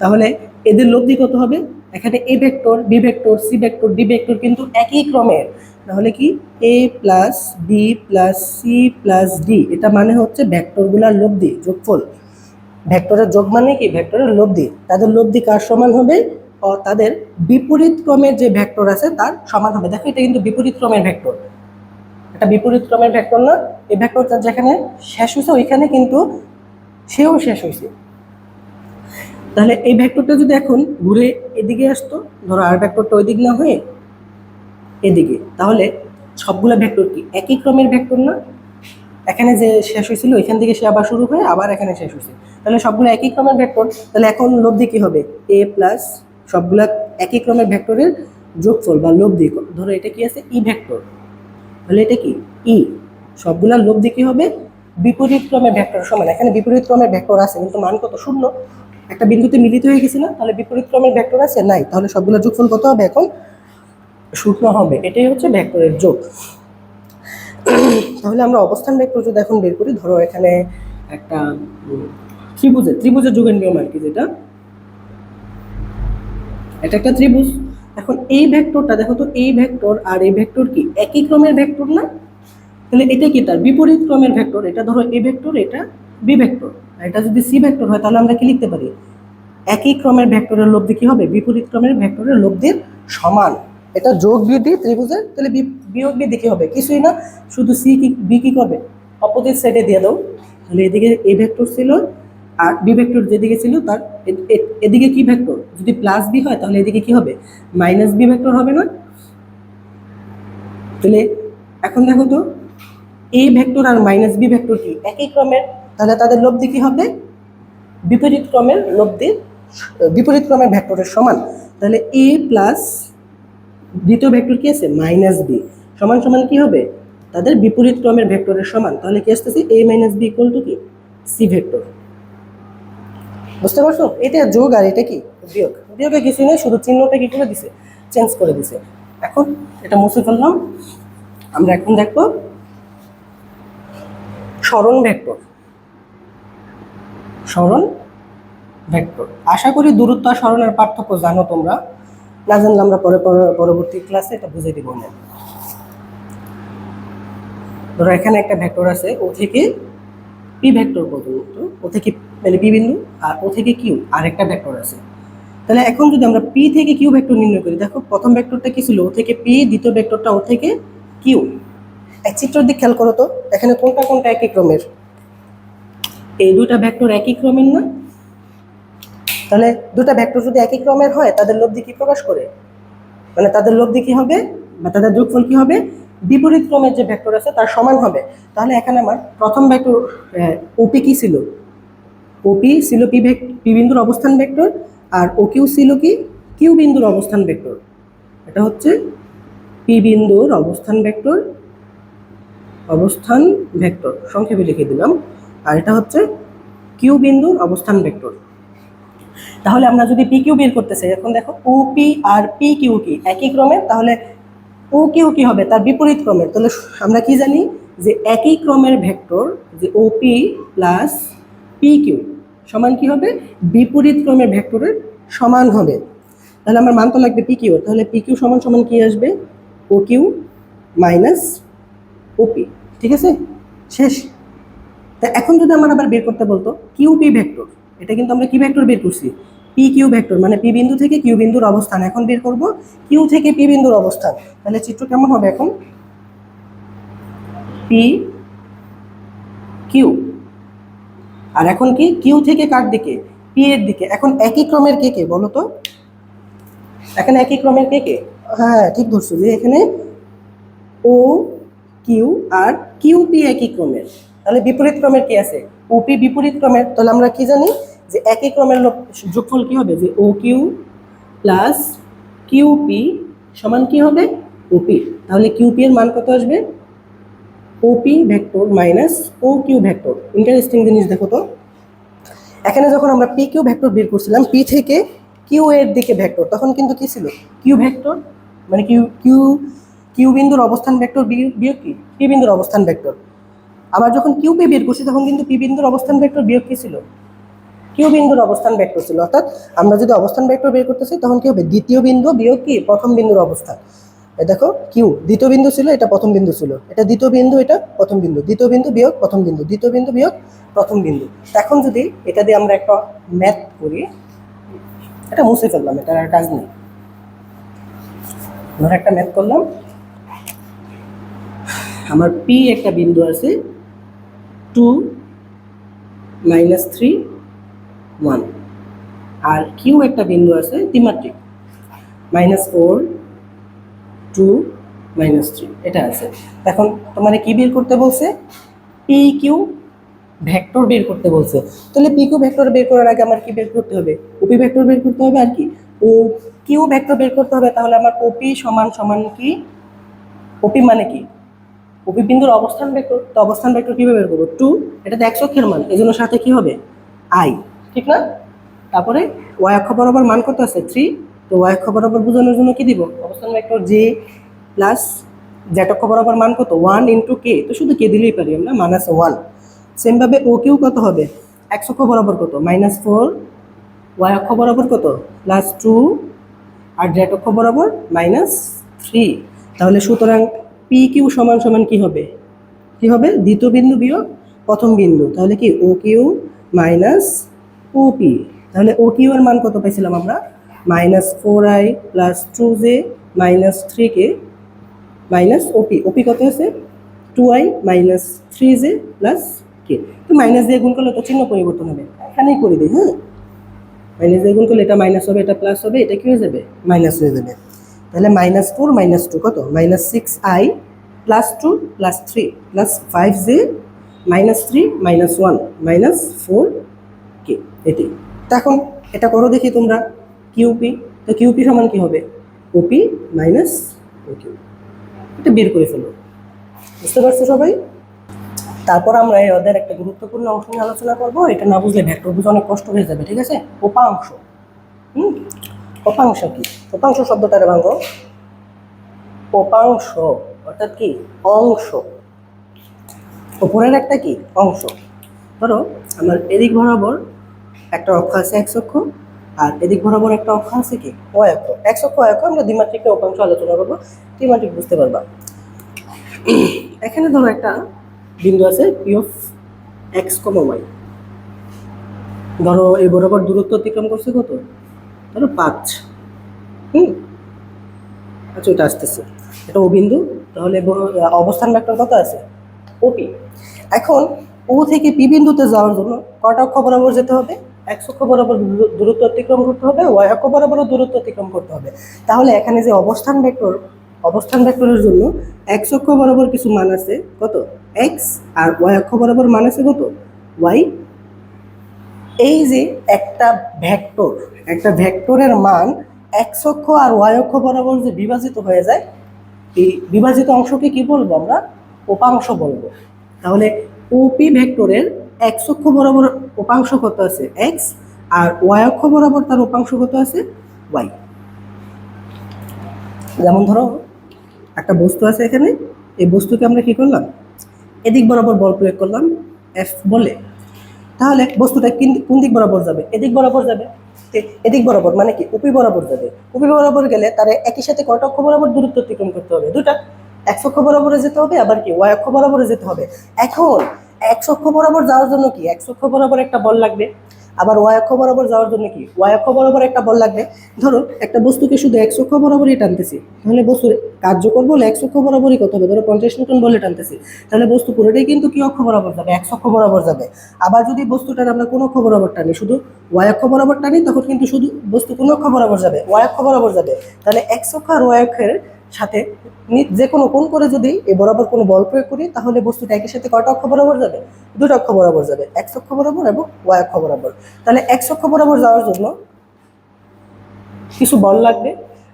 তাহলে এদের লব্ধি কত হবে, এখানে A vector, B vector, C vector, D vector কিন্তু একই ক্রমের, তাহলে কি A plus B plus C plus D, এটা মানে হচ্ছে ভেক্টরগুলোর লব্ধি, যোগফল। ভেক্টরের যোগ মানে কি, ভেক্টরের লব্ধি। তাদের লব্ধি কার সমান হবে, তাদের বিপরীত ক্রমের যে ভেক্টর আছে তার সমান হবে। দেখো এটা কিন্তু বিপরীত ক্রমের ভেক্টর, এটা বিপরীত ক্রমের ভেক্টর না? এই ভেক্টরটা যেখানে শেষ হয়েছে ওইখানে কিন্তু সেও শেষ হয়েছে। তাহলে এই ভেক্টরটা যদি এখন ঘুরে এদিকে আসতো, ধরো আর ভেক্টরটা ওই দিক না হয়ে এদিকে, তাহলে সবগুলো ভেক্টর কি একই ক্রমের ভেক্টর না? এখানে যে শেষ হয়েছিল এখান থেকে সে আবার শুরু হয়ে আবার এখানে শেষ হয়েছে, তাহলে সবগুলো একই ক্রমের ভেক্টর। তাহলে এখন লব্ধি কি হবে? এ প্লাস সবগুলা একই ক্রমের ভেক্টরের যোগফল বা লব্ধি। ধরো এটা কি আছে? ই ভেক্টর, তাহলে এটা কি ই। সবগুলা লব্ধি কি হবে? বিপরীত ক্রমের ভেক্টর সমান। এখানে বিপরীত ক্রমের ভেক্টর আছে কিন্তু মান কত? শূন্য। একটা বিন্দুতে মিলিত হয়ে গেছে না? তাহলে বিপরীত ক্রমের ভেক্টর আছে নাই, তাহলে সবগুলা যোগফল কত হবে? এখন শূন্য হবে। এটাই হচ্ছে ভেক্টরের যোগ। তাহলে আমরা অবস্থান ভেক্টর যদি এখন বের করি, ধরো এখানে একটা ত্রিভুজের যোগের নিয়ম আর কি, যেটা এটা একটা ত্রিভুজ। এখন এই ভেক্টরটা দেখো তো, এই ভেক্টর আর এই ভেক্টর কি একই ক্রমের ভেক্টর না? তাহলে এটা কি তার বিপরীত ক্রমের ভেক্টর। এটা ধরো এ ভেক্টর, এটা বি ভেক্টর, এটা যদি সি ভেক্টর হয় তাহলে আমরা কি লিখতে পারি? একই ক্রমের ভেক্টরের লব্ধি কি হবে? বিপরীত ক্রমের ভেক্টরের লব্ধির সমান। এটা যোগ বিধি ত্রিভুজের, তাহলে বিয়োগ বিধি কি হবে? কিছুই না, শুধু সি কি বি কি করবে? অপোজিট সাইডে দিয়ে দাও। তাহলে এদিকে এ ভেক্টর ছিল আর বি ভেক্টর যেদিকে ছিল তার এদিকে কি ভেক্টর? যদি প্লাস বি হয় তাহলে এদিকে কি হবে? মাইনাস বি ভেক্টর হবে না? তাহলে এখন দেখো তো, এ ভেক্টর আর মাইনাস বি ভেক্টর কি একই ক্রমের? তাহলে তাদের লব্ধি কি হবে? বিপরীত ক্রমের লব্ধির, বিপরীত ক্রমের ভেক্টরের সমান। তাহলে এ প্লাস দ্বিতীয় ভেক্টর কি আছে? মাইনাস বি সমান সমান কি হবে? তাদের বিপরীত ক্রমের ভেক্টরের সমান। তাহলে কি আসতেছে? A minus B equal to কি? C vector. বুঝতে পারছো? এটা যোগ আর এটা কি বিয়োগ। বিয়োগে কিছু নেই, শুধু চিহ্নটা কি করে দিছে? চেঞ্জ করে দিছে। এখন এটা মুছে ফেললাম। আমরা এখন দেখবো সরণ ভেক্টর। সরণ ভেক্টর, আশা করি দূরত্ব আর সরণের পার্থক্য জানো তোমরা। না জানলে আমরা পরবর্তী ক্লাসে এটা বুঝে দিব না। ধরো এখানে একটা ভেক্টর আছে, ও থেকে পি ভেক্টর পর্যন্ত, ও থেকে মানে পি বিন্দু, আর ও থেকে কিউ আর একটা ভেক্টর আছে। তাহলে এখন যদি আমরা পি থেকে কিউ ভেক্টর নির্ণয় করি, দেখো প্রথম ভেক্টরটা কি ছিল? ও থেকে পি, দ্বিতীয় ভেক্টরটা ও থেকে কিউ। এক চিত্রের দিক খেয়াল করো তো, এখানে কোনটা কোনটা একই ক্রমের? এই দুটা ভেক্টর একই ক্রমের না? তাহলে দুটা ভেক্টর যদি একই ক্রমের হয় তাদের লব্ধি কি প্রকাশ করে? মানে তাদের লব্ধি কি হবে বা তাদের যোগফল কি হবে? বিপরীত ক্রমের যে ভেক্টর আছে তার সমান হবে। তাহলে এখানে আমার প্রথম ভেক্টর ওপি কি ছিল? ওপি ছিল পি বিন্দুর অবস্থান ভেক্টর, আর ও কিউ ছিল কি? কিউ বিন্দুর অবস্থান ভেক্টর। এটা হচ্ছে পি বিন্দুর অবস্থান ভেক্টর, সংক্ষেপে লিখে দিলাম। আর এটা হচ্ছে কিউ বিন্দুর অবস্থান ভেক্টর। তাহলে আমরা যদি পি কিউ বের করতে চাই, এখন দেখো ওপি আর পি কিউ কি একই ক্রমের? তাহলে ও কিউ কি হবে? তার বিপরীত ক্রমের। তাহলে আমরা কি জানি যে একই ক্রমের ভেক্টর, যে ওপি প্লাস পি কিউ সমান কি হবে? বিপরীত ক্রমের ভেক্টরের সমান হবে। তাহলে আমার মান তো লাগবে পি কিউ। তাহলে পি কিউ সমান সমান কি আসবে? ও কিউ মাইনাস ওপি। ঠিক আছে, শেষ। তা এখন যদি আমার আবার বের করতে বলতো কিউ পি ভেক্টর, এটা কিন্তু আমরা কি ভেক্টর বের করছি? পি কিউ ভেক্টর, মানে পি বিন্দু থেকে কিউ বিন্দুর অবস্থান। এখন বের করব কিউ থেকে পি বিন্দুর অবস্থান। তাহলে চিত্র কেমন হবে? এখন পি কিউ, আর এখন কি কিউ থেকে কার দিকে? পি এর দিকে। এখন একই ক্রমের কে কে বলো তো? এখানে একই ক্রমের কে কে? হ্যাঁ ঠিক ধরছো, যে এখানে O Q R Q P একই ক্রমের। তাহলে বিপরীত ক্রমের কি আছে? ওপি বিপরীত ক্রমের। তাহলে আমরা কি জানি যে একই ক্রমের যোগফল কি হবে? যে O Q plus Q P সমান কি হবে? ওপি। তাহলে কিউ পি এর মান কত আসবে? ওপি vector minus O Q vector. Interesting জিনিস দেখো তো, এখানে যখন আমরা পি কিউ ভেক্টর বের করছিলাম, পি থেকে কিউ এর দিকে ভেক্টর, তখন কিন্তু কি ছিল? কিউ ভেক্টর, মানে কিউ কিউ কিউ বিন্দুর অবস্থান ভেক্টর বিয়োগ কি পি বিন্দুর অবস্থান ভেক্টর। আবার যখন কিউ পি বের করছি তখন কিন্তু পি বিন্দুর অবস্থান ভেক্টর বিয়োগ কি ছিল? কিউ বিন্দুর অবস্থান ভেক্টর ছিল। অর্থাৎ আমরা যদি অবস্থান ভেক্টর বের করতেছি তখন কি হবে? দ্বিতীয় বিন্দু বিয়োগ কি প্রথম বিন্দুর অবস্থান। দেখো কিউ দ্বিতীয় বিন্দু ছিল, এটা প্রথম বিন্দু ছিল, এটা দ্বিতীয় বিন্দু, এটা প্রথম বিন্দু, দ্বিতীয় বিন্দু বিয়োগ প্রথম বিন্দু, দ্বিতীয় বিন্দু বিয়োগ প্রথম বিন্দু। এখন যদি এটা দিয়ে আমরা একটা ম্যাথ করি, এটা মুছে ফেললাম, এটা আর কাজ নেই। ধর একটা ম্যাথ করলাম, আমার পি একটা বিন্দু আছে 2 -3 1, আর কিউ একটা বিন্দু আছে ত্রিমাত্রিক -4 2 -3, এটা আছে। এখন তোমার কি বের করতে বলছে? পি কিউ ভেক্টর বের করতে বলছে। তাহলে পি কিউ ভেক্টর বের করার আগে আমার কি বের করতে হবে? ওপি ভেক্টর বের করতে হবে। আর কি ও কিউ ভেক্টর বের করতে হবে। তাহলে আমার ওপি সমান সমান কি? ওপি মানে কি? ওপি বিন্দুর অবস্থান ভেক্টর। তো অবস্থান ভেক্টর কিভাবে বের করবো? 2, এটা তো x অক্ষের মান, এই জন্য সাথে কি হবে? আই, ঠিক না? তারপরে y অক্ষ বরাবর মান কত আছে? 3। তো y অক্ষ বরাবর বোঝানোর জন্য কি দিব? অবস্থান ভেক্টর j প্লাস z অক্ষ বরাবর মান কত? 1 ইন্টু কে। তো শুধু কে দিলেই পারি আমরা, -1। সেম ভাবে ও কিউ কত হবে? x অক্ষ বরাবর কত? -4, y অক্ষ বরাবর কত? +2, আর z অক্ষ বরাবর -3। তাহলে সুতরাং পি কিউ সমান সমান কি হবে? কি হবে? দ্বিতীয় বিন্দু বিয়োগ প্রথম বিন্দু। তাহলে কি ও কিউ মাইনাস ওপি। তাহলে ও কিউ এর মান কত পাইছিলাম আমরা? -4i + 2j -3k ওপি। ওপি কত আছে? 2i - 3j + k। তো মাইনাস দিয়ে গুণ করলে তো চিহ্ন পরিবর্তন হবে, এখানেই করে দিই। হ্যাঁ, মাইনাস দিয়ে গুণ করলে এটা মাইনাস হবে, এটা প্লাস হবে, এটা কি হয়ে যাবে? মাইনাস হয়ে যাবে। তাহলে -4 - 2 কত? -6i + 2 + 3 + 5j -3 -1 -4k, এটি। তো এখন এটা করো দেখি তোমরা, কিউপি। তো কিউপি সমান কি হবে? ওপি মাইনাস ওকিউ। এটা বের করে ফেলো। বুঝতে পারছো সবাই? তারপর আমরা এই অধ্যায়ের একটা গুরুত্বপূর্ণ অংশ নিয়ে আলোচনা করবো। এটা না বুঝলে ভেক্টর বুঝে অনেক কষ্ট হয়ে যাবে, ঠিক আছে? উপাংশ। উপাংশ কি? উপাংশ শব্দটার ভাঙো। উপাংশ অর্থাৎ কি? অংশ। উপরের একটা কি? অংশ। ধরো আমার এদিক বরাবর একটা অক্ষ আছে x অক্ষ, আর এদিক বরাবর একটা অক্ষ আছে কি? y অক্ষ। x অক্ষ y অক্ষ আমরা দ্বিমাত্রিক উপাংশ আলোচনা করবো, ত্রিমাত্রিক বুঝতে পারবা। এখানে ধরো একটা বিন্দু আছে পি অফ x, y। ধরো এই বরাবর দূরত্ব অতিক্রম করছে কত? ধরো 5। আচ্ছা, ওটা আসতেছে, এটা ও বিন্দু। তাহলে অবস্থান ভেক্টর কত আছে? ওপি। এখন ও থেকে পি বিন্দুতে যাওয়ার জন্য কটা অক্ষ বরাবর যেতে হবে? x অক্ষ বরাবর দূরত্ব অতিক্রম করতে হবে, y অক্ষ বরাবর দূরত্ব অতিক্রম করতে হবে। তাহলে এখানে যে অবস্থান ভেক্টরের জন্য x অক্ষ বরাবর কিছু মান আছে কত? x, আর y অক্ষ বরাবর মান আছে কত? y। এই যে একটা ভেক্টরের মান x অক্ষ আর y অক্ষ বরাবর যে বিভাজিত হয়ে যায়, এই বিভাজিত অংশকে কি বলবো আমরা? উপাংশ বলবো। তাহলে ওপি ভেক্টরের x অক্ষ বরাবর উপাংশ কত আছে? x, আর y অক্ষ বরাবর তার উপাংশ কত আছে? y। যেমন ধরো একটা বস্তু আছে এখানে, এই বস্তুকে আমরা কি করলাম? এদিক বরাবর বল প্রয়োগ করলাম F বলে। তাহলে বস্তুটা কোন দিক বরাবর যাবে? এদিক বরাবর যাবে। এদিক বরাবর মানে কি? উপি বরাবর যাবে। উপি বরাবর গেলে তার একই সাথে কয়টা অক্ষ বরাবর দূরত্ব অতিক্রম করতে হবে? দুটা। x অক্ষ বরাবরে যেতে হবে, আবার কি y অক্ষ বরাবরে যেতে হবে। এখন x অক্ষ বরাবর যাওয়ার জন্য কি? x অক্ষ বরাবর একটা বল লাগবে। আবার y অক্ষ বরাবর যাওয়ার জন্য কি? y অক্ষ বরাবর একটা বল লাগবে। ধরো একটা বস্তুকে শুধু x অক্ষ বরাবরই টানতেছি, তাহলে বস্তুর কার্যকর বল x অক্ষ বরাবরই কত হবে? ধরো 50 নিউটন বলে টানতেছি, তাহলে বস্তু পুরোটাই কিন্তু কি অক্ষ বরাবর যাবে? x অক্ষ বরাবর যাবে। আবার যদি বস্তুটার আমরা কোন অক্ষ বরাবর টানি, শুধু y অক্ষ বরাবর টানি, তখন কিন্তু শুধু বস্তু কোন অক্ষ বরাবর যাবে? y অক্ষ বরাবর যাবে। তাহলে x অক্ষ আর y অক্ষের সাথে যে কোনো কোণ করে যদি এই বরাবর কোনো বল প্রয়োগ করি, তাহলে বস্তুটা একই সাথে কয়টা অক্ষ বরাবর যাবে? দুটো অক্ষ বরাবর যাবে, x অক্ষ বরাবর এবং y অক্ষ বরাবর। তাহলে x অক্ষ বরাবর যাওয়ার জন্য কিছু বল লাগবে,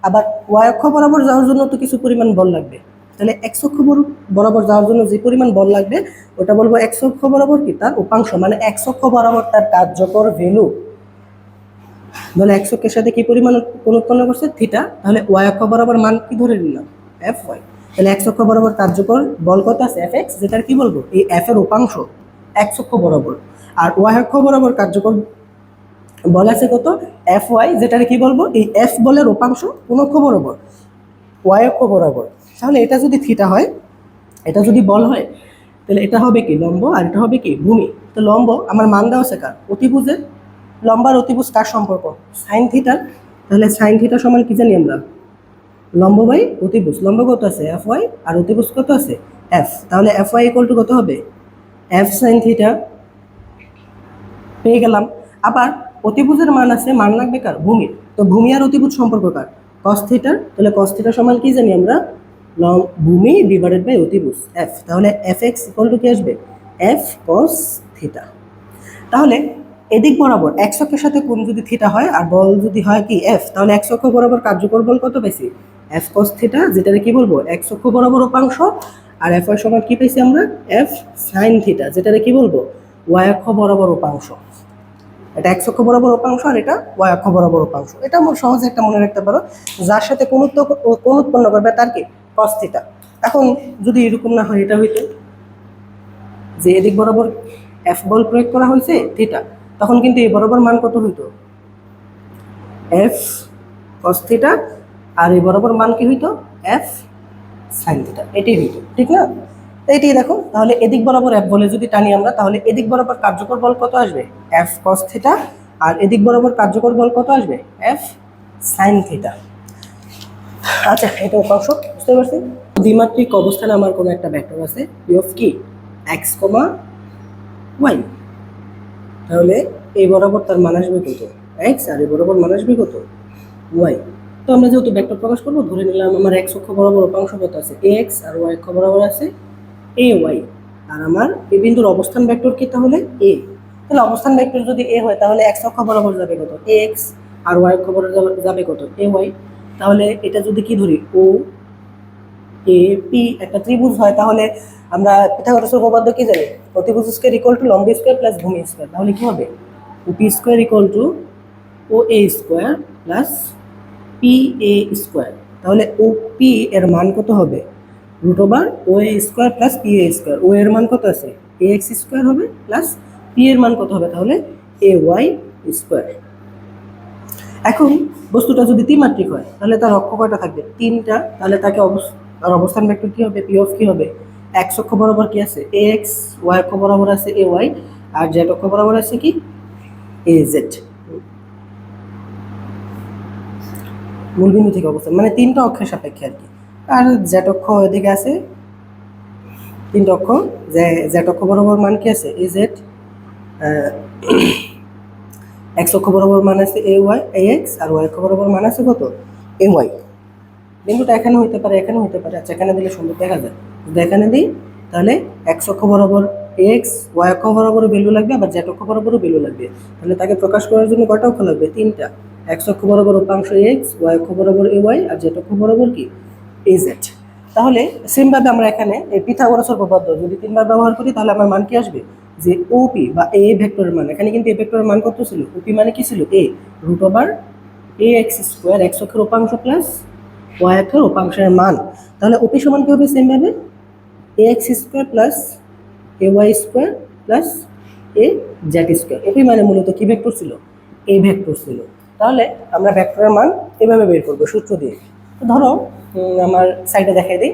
আবার y অক্ষ বরাবর যাওয়ার জন্য তো কিছু পরিমাণ বল লাগবে। তাহলে x অক্ষ বরাবর যাওয়ার জন্য যে পরিমাণ বল লাগবে, ওটা বলবো x অক্ষ বরাবর কি? তার উপাংশ, মানে x অক্ষ বরাবর তার কার্যকর ভ্যালু। তাহলে x অক্ষের সাথে কি পরিমাণ কোণ উৎপন্ন করছে? থিটা। তাহলে y অক্ষ বরাবর মান কি ধরে নিলাম? Fy। তাহলে x অক্ষ বরাবর কার্যকর বল কত আছে? Fx, যেটার কি বলবো? এই f এর উপাংশ x অক্ষ বরাবর। আর y অক্ষ বরাবর কার্যকর বল আছে কত? Fy, যেটার কি বলবো? এই f বলের উপাংশ কোন অক্ষ বরাবর? y অক্ষ বরাবর। তাহলে এটা যদি থিটা হয়, এটা যদি বল হয়, তাহলে এটা হবে কি? লম্ব, আর এটা হবে কি? ভূমি। তো লম্ব আমার মান দেওয়া আছে কার? অতিভুজের। লম্বার অতিভুজ কার সম্পর্ক? সাইন থিটার। তাহলে সাইন থিটা সমান কি জানি আমরা? লম্ব বাই অতিভুজ। লম্ব কত আছে? Fy, আর অতিভুজ কত আছে? এফ, তাহলে এফ ওয়াই ইকুয়াল টু কত হবে? এফ সাইন থিটা পেয়ে গেলাম। আবার অতিভুজের মান আছে, মান লাগবে কার? ভূমির। তো ভূমি আর অতিভুজ সম্পর্ক কার? কস থিটার। তাহলে কস থিটা সমান কি জানি আমরা? লং ভূমি ডিভাইডেড বাই অতিভুজ এফ। তাহলে এফ এক্স ইকুয়াল টু কি আসবে? F cos theta. তাহলে এদিক বরাবর এক্স অক্ষের সাথে কোণ যদি থিটা হয় আর বল যদি হয় কি এফ, তাহলে এক্স অক্ষ বরাবর কার্যকর বল কত বেশি? এফ কস থিটা, যেটাকে কি বলবো? এক্স অক্ষ বরাবর উপাংশ। আর এফ ওয়াই সমান কি পেয়েছি আমরা? এফ সাইন থিটা, যেটাকে কি বলবো? ওয়াই অক্ষ বরাবর উপাংশ। এটা এক্স অক্ষ বরাবর উপাংশ আর এটা ওয়াই অক্ষ বরাবর উপাংশ। এটা মোট সহজে একটা মনে রাখতে পারো, যার সাথে কোণ উৎপন্ন করবে তার কি? Cos theta. এখন যদি এরকম না হয়, এটা হইতো যে এদিক বরাবর এফ বল প্রয়োগ করা হয়েছে থিটা, তখন কিন্তু এই বরাবর মান কত হইতো? F cos theta. আর এই বরাবর মান কি হইতো? F sine theta. এটাই হইতো, ঠিক না? এইটাই দেখো, তাহলে এদিক বরাবর এফ বলে যদি টানি আমরা, তাহলে এদিক বরাবর কার্যকর বল কত আসবে? F cos theta. আর এদিক বরাবর কার্যকর বল কত আসবে? F sine theta. আচ্ছা, এটা উপাংশ, বুঝতে পারছি। দ্বিমাত্রিক অবস্থানে আমার কোনো একটা ভেক্টর আছে, পি অফ কি? এক্স কমা ওয়াই। তাহলে এই বরাবর তার মান আসবে কত? এক্স, আর এই বরাবর মান আসবে কত? ওয়াই। তো আমরা যেহেতু ভেক্টর প্রকাশ করবো, ধরে নিলাম আমার এক্স অক্ষ বরাবর উপাংশ কত আছে? এ এক্স, আর ওয়াই অক্ষ বরাবর আছে এ ওয়াই। আর আমার এই বিন্দুর অবস্থান ভেক্টর কি তাহলে? এ। তাহলে অবস্থান ভেক্টর যদি এ হয়, তাহলে এক্স অক্ষ বরাবর যাবে কত? এ এক্স, আর ওয়াই অক্ষ বরাবর যাবে কত? A Y. তাহলে এটা যদি কি ধরি? ও এ পি একটা ত্রিভুজ হয়, তাহলে আমরা পিথাগোরাসের উপপাদ্য কি জানি? অতিভুজ স্কয়ার ইকুয়াল টু লম্ব স্কয়ার প্লাস ভূমি স্কয়ার। তাহলে কি হবে? P square equal to O A square plus P A square. তাহলে ও পি এর মান কত হবে? Root over O A square plus P A square. O এর মান কত আছে? এ এক্স স্কয়ার হবে প্লাস পি এর মান কত হবে? তাহলে এ ওয়াই স্কয়ার। এখন বস্তুটা যদি ত্রিমাত্রিক হয়, তাহলে তার অক্ষ কয়টা থাকবে? তিনটা। তাহলে তাকে তার অবস্থান ভেক্টর কি হবে? পি অফ কি হবে? এক্স অক্ষ বরাবর কি আছে? এ এক্স, ওয়াই অক্ষ বরাবর আছে এ ওয়াই, আর জেড অক্ষ বরাবর আছে কি? A Z. মূলবিন্দু থেকে অবস্থান মানে তিনটা অক্ষের সাপেক্ষে আর কি। আর জেড অক্ষ এদিকে আছে তিনটা অক্ষ, জেড অক্ষ বরাবর মান কি আছে? A Z. এক্স অক্ষ বরাবর মান আছে A Y A x, R Y অক্ষ বরাবর মান আছে কত? A Y. বিন্দুটা এখানে হইতে পারে, এখানে হইতে পারে। আচ্ছা, এখানে দিলে সুন্দর দেখা যায়। যদি এখানে দিই, তাহলে এক্স অক্ষ বরাবর এক্স, ওয়াই অক্ষ বরাবরও ভ্যালু লাগবে, আবার জেড অক্ষ বরাবরও ভ্যালু লাগবে। তাহলে তাকে প্রকাশ করার জন্য কয়টা অক্ষ লাগবে? তিনটা। এক্স অক্ষ বরাবর উপাংশ এক্স, ওয়াই অক্ষ বরাবর এ ওয়াই, আর জেড অক্ষ বরাবর কি? A Z. তাহলে সেমভাবে আমরা এখানে এই পিথাগোরাসের উপপাদ্য যদি তিনবার ব্যবহার করি, তাহলে আমার মান কি আসবে? যে ওপি বা এ ভেক্টরের মান, এখানে কিন্তু এ ভেক্টরের মান কত ছিল? ওপি মানে কি ছিল? এ root over a X square, x অক্ষের উপাংশ প্লাস ওয়াই অক্ষের উপাংশের মান। তাহলে ওপি সমান কি হবে? সেমভাবে A X square plus A Y square plus A Z square. OP মানে মূলত কি ভেক্টর ছিল? এ ভেক্টর ছিল। তাহলে আমরা ভেক্টরের মান এভাবে বের করবো সূত্র দিয়ে। তো ধরো আমার সাইডে দেখাই দিই,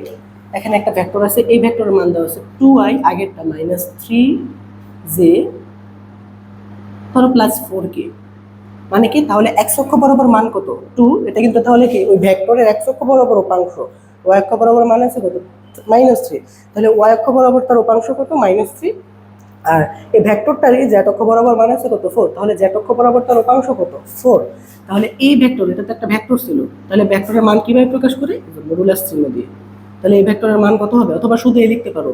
এখানে একটা ভেক্টর আছে, এই ভেক্টরের মান দেওয়া আছে 2i, আগেরটা -3j, ধরো +4k। মানে কি? তাহলে এক্স অক্ষ বরাবর মান কত? 2। এটা কিন্তু তাহলে কি ওই ভেক্টরের এক্স অক্ষ বরাবর উপাংশ। ওয়াই অক্ষ বরাবর মান আছে কত? -3। তাহলে ওয়াই অক্ষ বরাবর তার উপাংশ কত? -3। আর এই ভেক্টরটারই জেড অক্ষ বরাবর মান আছে কত? 4। তাহলে জেড অক্ষ বরাবর তার উপাংশ কত? 4। তাহলে এই ভেক্টর, এটা তো একটা ভেক্টর ছিল, তাহলে ভেক্টরের মান কিভাবে প্রকাশ করে? মডুলাস চিহ্ন দিয়ে। তাহলে এই ভেক্টরের মান কত হবে? অথবা শুধু এ লিখতে পারো,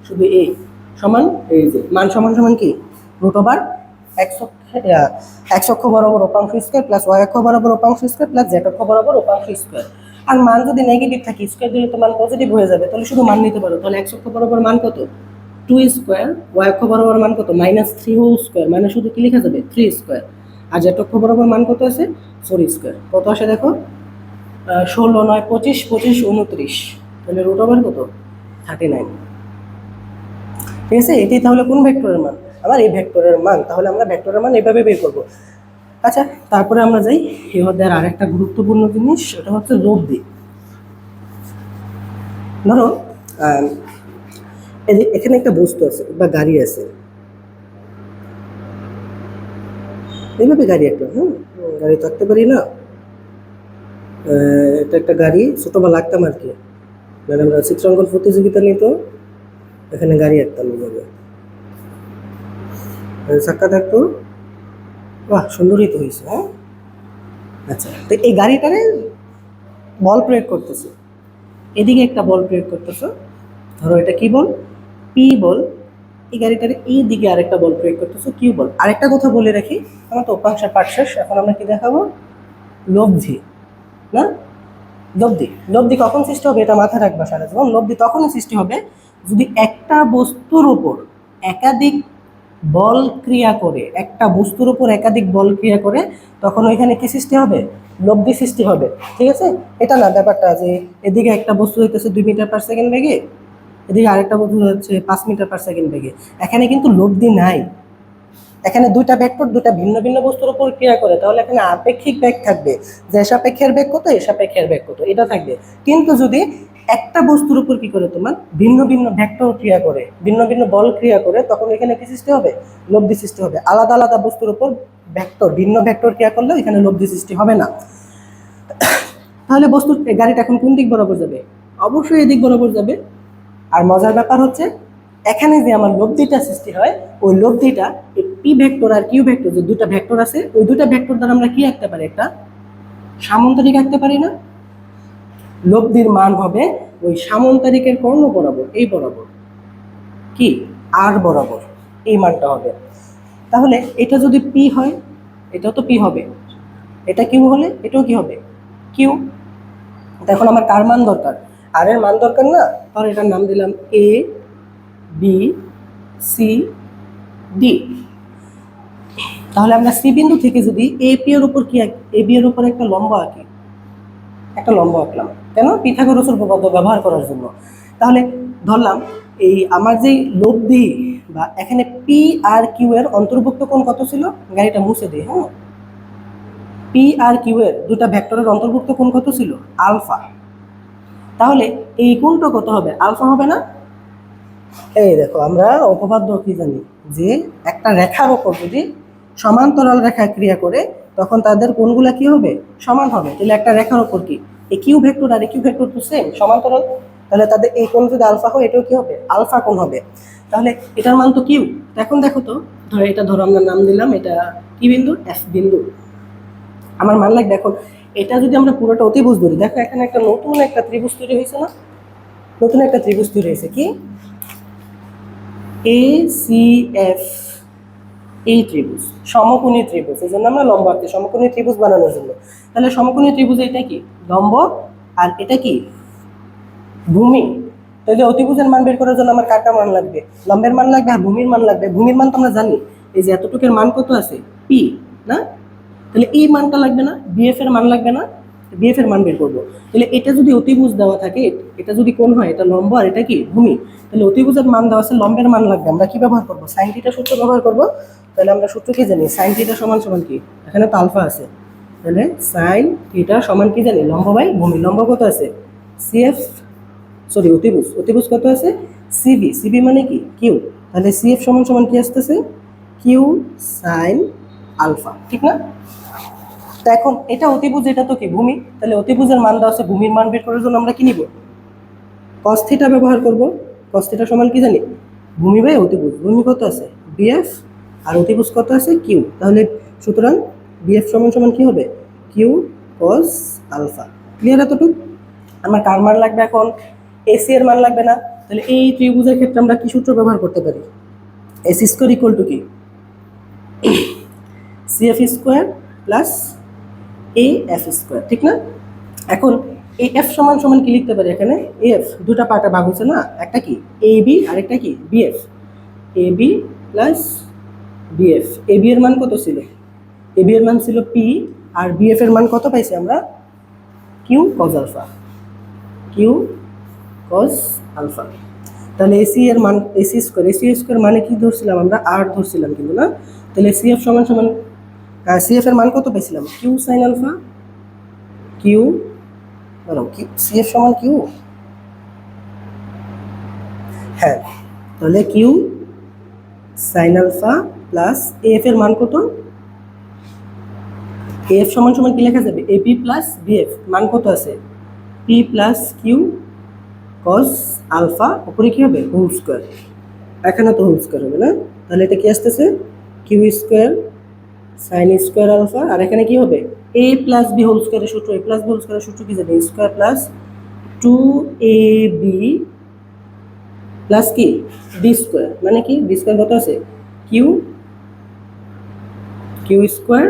শুধু এ সমান এই যে মান সমান সমান কি? রুট ওভার এক্স অক্ষ বরাবর উপাংশ স্কয়ার প্লাস ওয়াই অক্ষ বরাবর উপাংশ স্কয়ার প্লাস জেড অক্ষ বরাবর উপাংশ স্কয়ার। আর মান যদি নেগেটিভ থাকে, স্কয়ার দিলে তো মান পজিটিভ হয়ে যাবে, তাহলে শুধু মান নিতে পারো। তাহলে এক্স অক্ষ বরাবর মান কত? 2 স্কয়ার, ওয়াই অক্ষ বরাবর মান কত? -3 হোল স্কয়ার, মানে শুধু কি লেখা যাবে? 3 স্কয়ার। আর জেড অক্ষ বরাবর মান কত আছে? 4 স্কয়ার। কত আসে দেখো? 16 9 25, 25 29, তাহলে রুট ওভার কত? 39। ঠিক আছে, এটি তাহলে কোন ভেক্টরের মান? আমার এই ভেক্টরের মান। তাহলে আমরা ভেক্টরের মান এভাবে বের করব। আচ্ছা, তারপরে আমরা যাই এই অধ্যায়ের আরেকটা গুরুত্বপূর্ণ জিনিস, সেটা হচ্ছে লব্ধি। ধরো এখানে একটা বস্তু আছে বা গাড়ি আছে, এইভাবে গাড়ি একটা, গাড়ি থাকতে পারি না, এটা একটা গাড়ি, ছোটবেলা লাগতাম আর কি, মানে আমরা চিত্রাঙ্কন প্রতিযোগিতা নিত, এখানে গাড়ি আঁকতাম এইভাবে, চাক্কা থাকতো। বাহ, সুন্দরই তো হয়েছে, হ্যাঁ। আচ্ছা, তো এই গাড়িটারে বল প্রয়োগ করতেছে, এদিকে একটা বল প্রয়োগ করতেছো, ধরো এটা কি বল, পি বল। এই গাড়িটারে এই দিকে আরেকটা বল প্রয়োগ করতেছো, কিউ বল। আরেকটা কথা বলে রাখি, আমার তো উপাংশের পাঠ শেষ, এখন আমরা কি দেখাবো, লব্ধি, না? লব্ধি, লব্ধি কখন সৃষ্টি হবে এটা মাথায় রাখবা সারা জীবন। লব্ধি তখনই সৃষ্টি হবে যদি একটা বস্তুর উপর একাধিক বল ক্রিয়া করে, একটা বস্তুর উপর একাধিক বল ক্রিয়া করে, তখন ওইখানে কি সৃষ্টি হবে, লব্ধি সৃষ্টি হবে। ঠিক আছে, এটা না ব্যাপারটা যে এদিকে একটা বস্তু হইতেছে 2 মিটার/সেকেন্ড বেগে, এদিকে আরেকটা বস্তু হচ্ছে 5 মিটার/সেকেন্ড বেগে, এখানে কিন্তু লব্ধি নাই। এখানে দুইটা ভেক্টর দুটা ভিন্ন ভিন্ন বস্তুর উপর ক্রিয়া করে, তাহলে এখানে আপেক্ষিক বেগ থাকবে, যে সাপেক্ষের বেগ কত, এ সাপেক্ষের বেগ কত, এটা থাকবে। কিন্তু যদি একটা বস্তুর উপর কি করে, তোমার ভিন্ন ভিন্ন ভেক্টর ক্রিয়া করে, ভিন্ন ভিন্ন বল ক্রিয়া করে, তখন এখানে কি সৃষ্টি হবে, লব্ধি সৃষ্টি হবে। আলাদা আলাদা বস্তুর উপর ভেক্টর, ভিন্ন ভেক্টর ক্রিয়া করলে এখানে লব্ধি সৃষ্টি হবে না। তাহলে বস্তুর গাড়িটা এখন কোন দিক বরাবর যাবে, অবশ্যই এদিক বরাবর যাবে। আর মজার ব্যাপার হচ্ছে, এখানে যে আমার লব্ধিটা সৃষ্টি হয়, ওই লব্ধিটা পি ভেক্টর আর কিউ ভেক্টর, যে দুটা ভেক্টর আছে, ওই দুটা ভেক্টর দ্বারা আমরা কি আঁকতে পারি, একটা সামান্তরিক আঁকতে পারি না? লব্ধির মান হবে ওই সামান্তরিকের কর্ণ বরাবর, এই বরাবর, কি আর বরাবর, এই মানটা হবে। তাহলে এটা যদি পি হয়, এটাও তো পি হবে, এটা কিউ হলে এটাও কি হবে, কিউ। এখন আমার কার মান দরকার, আর এর মান দরকার না, তাহলে এটার নাম দিলাম এ বি সি ডি। তাহলে আমরা সি বিন্দু থেকে যদি এ পি এর উপর কি, এ বি এর উপর একটা লম্ব আঁকি, একটা লম্ব আঁকলাম, কেন, পিথাগোরাসের উপপাদ্য ব্যবহার করার জন্য। তাহলে ধরলাম এই আমার যে লব্ধি, বা এখানে পি আর কিউ এর অন্তর্ভুক্ত কোণ কত ছিল, গাড়িটা মুছে দিই, হ্যাঁ। পি আর কিউ এর দুটা ভেক্টরের অন্তর্ভুক্ত কোণ কত ছিল, আলফা। তাহলে এই কোণটা কত হবে, আলফা হবে না? এই দেখো, আমরা উপপাদ্য কি জানি, যে একটা রেখার উপর যদি সমান্তরাল রেখা ক্রিয়া করে, তখন তাদের কোণগুলা কি হবে, সমান হবে। তাহলে একটা রেখার উপর কি, এ কিউ ভেক্টর আর এ কিউ ভেক্টর তো সেম, সমান্তরাল, তাহলে তাদের এই কোণ যদি আলফা হয়, এটাও কি হবে, আলফা কোণ হবে। তাহলে এটার মান তো কিউ। এখন দেখো তো, ধরো এটা, ধরো আমরা নাম দিলাম এটা কি বিন্দু, এফ বিন্দু। আমার মান লাগবে এখন, এটা যদি আমরা পুরোটা অতিভুজ ধরি, দেখো এখানে একটা নতুন একটা ত্রিভুজ তৈরি হয়েছে না, নতুন একটা ত্রিভুজ তৈরি হয়েছে, কি এ সি এফ, এই ত্রিভুজ সমকোণী ত্রিভুজ, এই জন্য আমরা লম্ব আঁকছি সমকোণী ত্রিভুজ বানানোর জন্য। তাহলে সমকোণী ত্রিভুজ এটা কি, লম্ব, আর এটা কি, ভূমি। তাহলে অতিভুজের মান বের করার জন্য আমার কারটা মান লাগবে, লম্বের মান লাগবে আর ভূমির মান লাগবে। ভূমির মান তো আমরা জানি, এই যে এতটুকুর মান কত আছে, পি, না? তাহলে এই মানটা লাগবে না, বিএফ এর মান লাগবে না, বিএফ এর মান বের করবো। তাহলে এটা যদি অতিভুজ দেওয়া থাকে, এটা যদি কোণ হয়, এটা লম্ব আর এটা কি ভূমি, তাহলে অতিভুজের মান দেওয়া আছে, লম্বের মান লাগবে। আমরা কি ব্যবহার করবো, সাইন থিটা সূত্র ব্যবহার করবো। তাহলে আমরা সূত্র কি জানি, সাইন থিটা সমান সমান কি, এখানে তো আলফা আছে, তাহলে সাইন থিটা সমান কি জানি, লম্ব বাই ভূমি। লম্ব কত আছে, সিএফ, সরি অতিভুজ, অতিভুজ কত আছে, সিবি, সিবি মানে কি কিউ। তাহলে সিএফ সমান সমান কি আসতেছে, কিউ সাইন আলফা, ঠিক না? তো এখন এটা অতিভুজ, এটা তো কি ভূমি, তাহলে অতিভুজের মান দেওয়া আছে, ভূমির মান বের করার জন্য আমরা কি নিব, কস থিটা ব্যবহার করব। কস থিটা সমান কি জানি, ভূমি বাই অতিভুজ। ভূমি কত আছে, বিএফ, আর অতিভুজ কত আছে, কিউ। তাহলে সুতরাং বিএফ সমান সমান কি হবে, কিউ কস আলফা। ক্লিয়ার এতটুকু? আমার কার মান লাগবে এখন, এসি এর মান লাগবে না। তাহলে এই ত্রিভুজের ক্ষেত্রে আমরা কি সূত্র ব্যবহার করতে পারি, এসি স্কোয়ার ইকুয়াল টু কি, CF square plus A F square, ঠিক না? এখন এই এফ সমান সমান কি লিখতে পারি, এখানে এফ দুটা পার্টে ভাগ হচ্ছে না, একটা কি এ বি আর একটা কি BF, A B plus BF. A B এর মান কত ছিল, এ বি এর মান ছিল পি, আর বিএফ এর মান কত পাইছি আমরা, Q cos alpha, Q cos alpha. তাহলে এসি এর মান, এসি স্কোয়ার মানে কি ধরছিলাম আমরা, আর ধরছিলাম কিন্তু, না? তাহলে সিএফ সমান সমান, সিএফ এর মান কত পাইছিলাম, Q sine alpha, Q, CF সমান কিউ, হ্যাঁ। তাহলে Q sine alpha plus F এর মান কত, এফ সমান সমান কি লেখা যাবে, এপি প্লাস বিএফ, মান কত আছে, P plus Q cos alpha, উপরে কি হবে হোল স্কোয়ার, এখানে তো হোল স্কোয়ার হবে না, তাহলে এটা কি আসতেছে Q square sine square alpha, আর এখানে কি হবে এ প্লাস বি হোল স্কোয়ারের সূত্র, এ প্লাস বি হোল স্কোয়ারের সূত্র কি জানি স্কোয়ার প্লাস 2ab প্লাস কি বি স্কোয়ার, মানে কি বি স্কোয়ার কত আছে Q Q square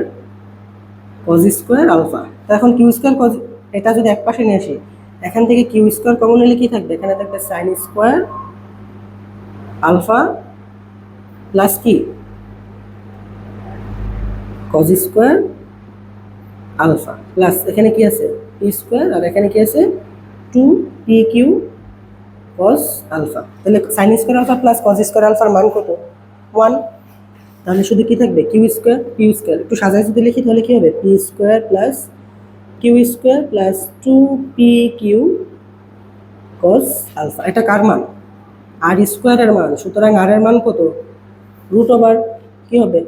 cos square alpha. তো এখন কিউ স্কোয়ার কজ, এটা যদি এক পাশে নিয়ে আসি, এখান থেকে কিউ স্কোয়ার কমন নিলে কি থাকবে, এখানে থাকবে সাইন স্কোয়ার আলফা প্লাস কি কজ স্কোয়ার আলফা প্লাস এখানে কি আছে পি স্কোয়ার, আর এখানে কি আছে 2pq কজ আলফা। তাহলে sine square alpha plus cos square আলফার মান কত 1, তাহলে শুধু কি থাকবে কিউ স্কোয়ার পি স্কোয়ার, একটু সাজাই যদি লিখি তাহলে কি হবে P square plus Q square plus 2pq cos alpha. এটা কার মান আর স্কোয়ারের মান, সুতরাং আর এর মান কত রুট ওভার কি হবে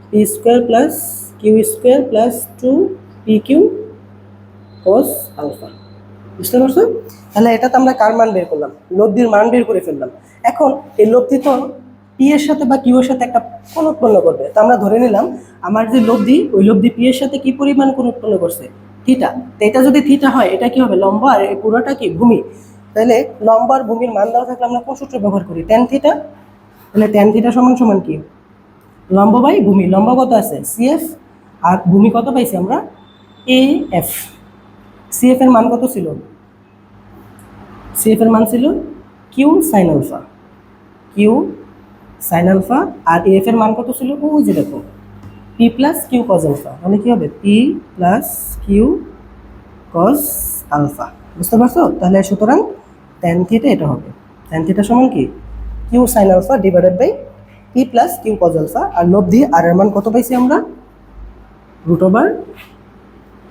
P square plus Q square plus 2pq cos alpha. বুঝতে পারছো? তাহলে এটাতে আমরা কার মান বের করলাম, লব্ধির মান বের করে ফেললাম। এখন এই লব্ধি তো পি এর সাথে বা কিউ এর সাথে একটা কোণ উৎপন্ন করবে, তো আমরা ধরে নিলাম আমার যে লব্ধি, ওই লব্ধি পি এর সাথে কি পরিমাণ কোণ উৎপন্ন করছে থিটা। তো এটা যদি থিটা হয়, এটা কি হবে লম্ব, আর এই পুরোটা কি ভূমি। তাহলে লম্ব আর ভূমির মান দেওয়া থাকলে আমরা কোন সূত্র ব্যবহার করি ট্যান থিটা। তাহলে ট্যান থিটা সমান সমান কি লম্ব বাই ভূমি, লম্ব কত আছে সিএফ, আর ভূমি কত পাইছি আমরা এ এফ। সিএফ এর মান কত ছিল, সিএফ এর মান ছিল Q sine alpha, Q sine alpha, আর এফ এর মান কত ছিল ওই যে দেখো P plus Q cos alpha, মানে কি হবে P plus Q cos alpha. বুঝতে পারছো? তাহলে সুতরাং ট্যান থিটা এটা হবে, ট্যান থিটা সমান কি Q sine alpha divided by P plus Q cos alpha, আর লব্ধি আর এর মান কত পাইছি আমরা root over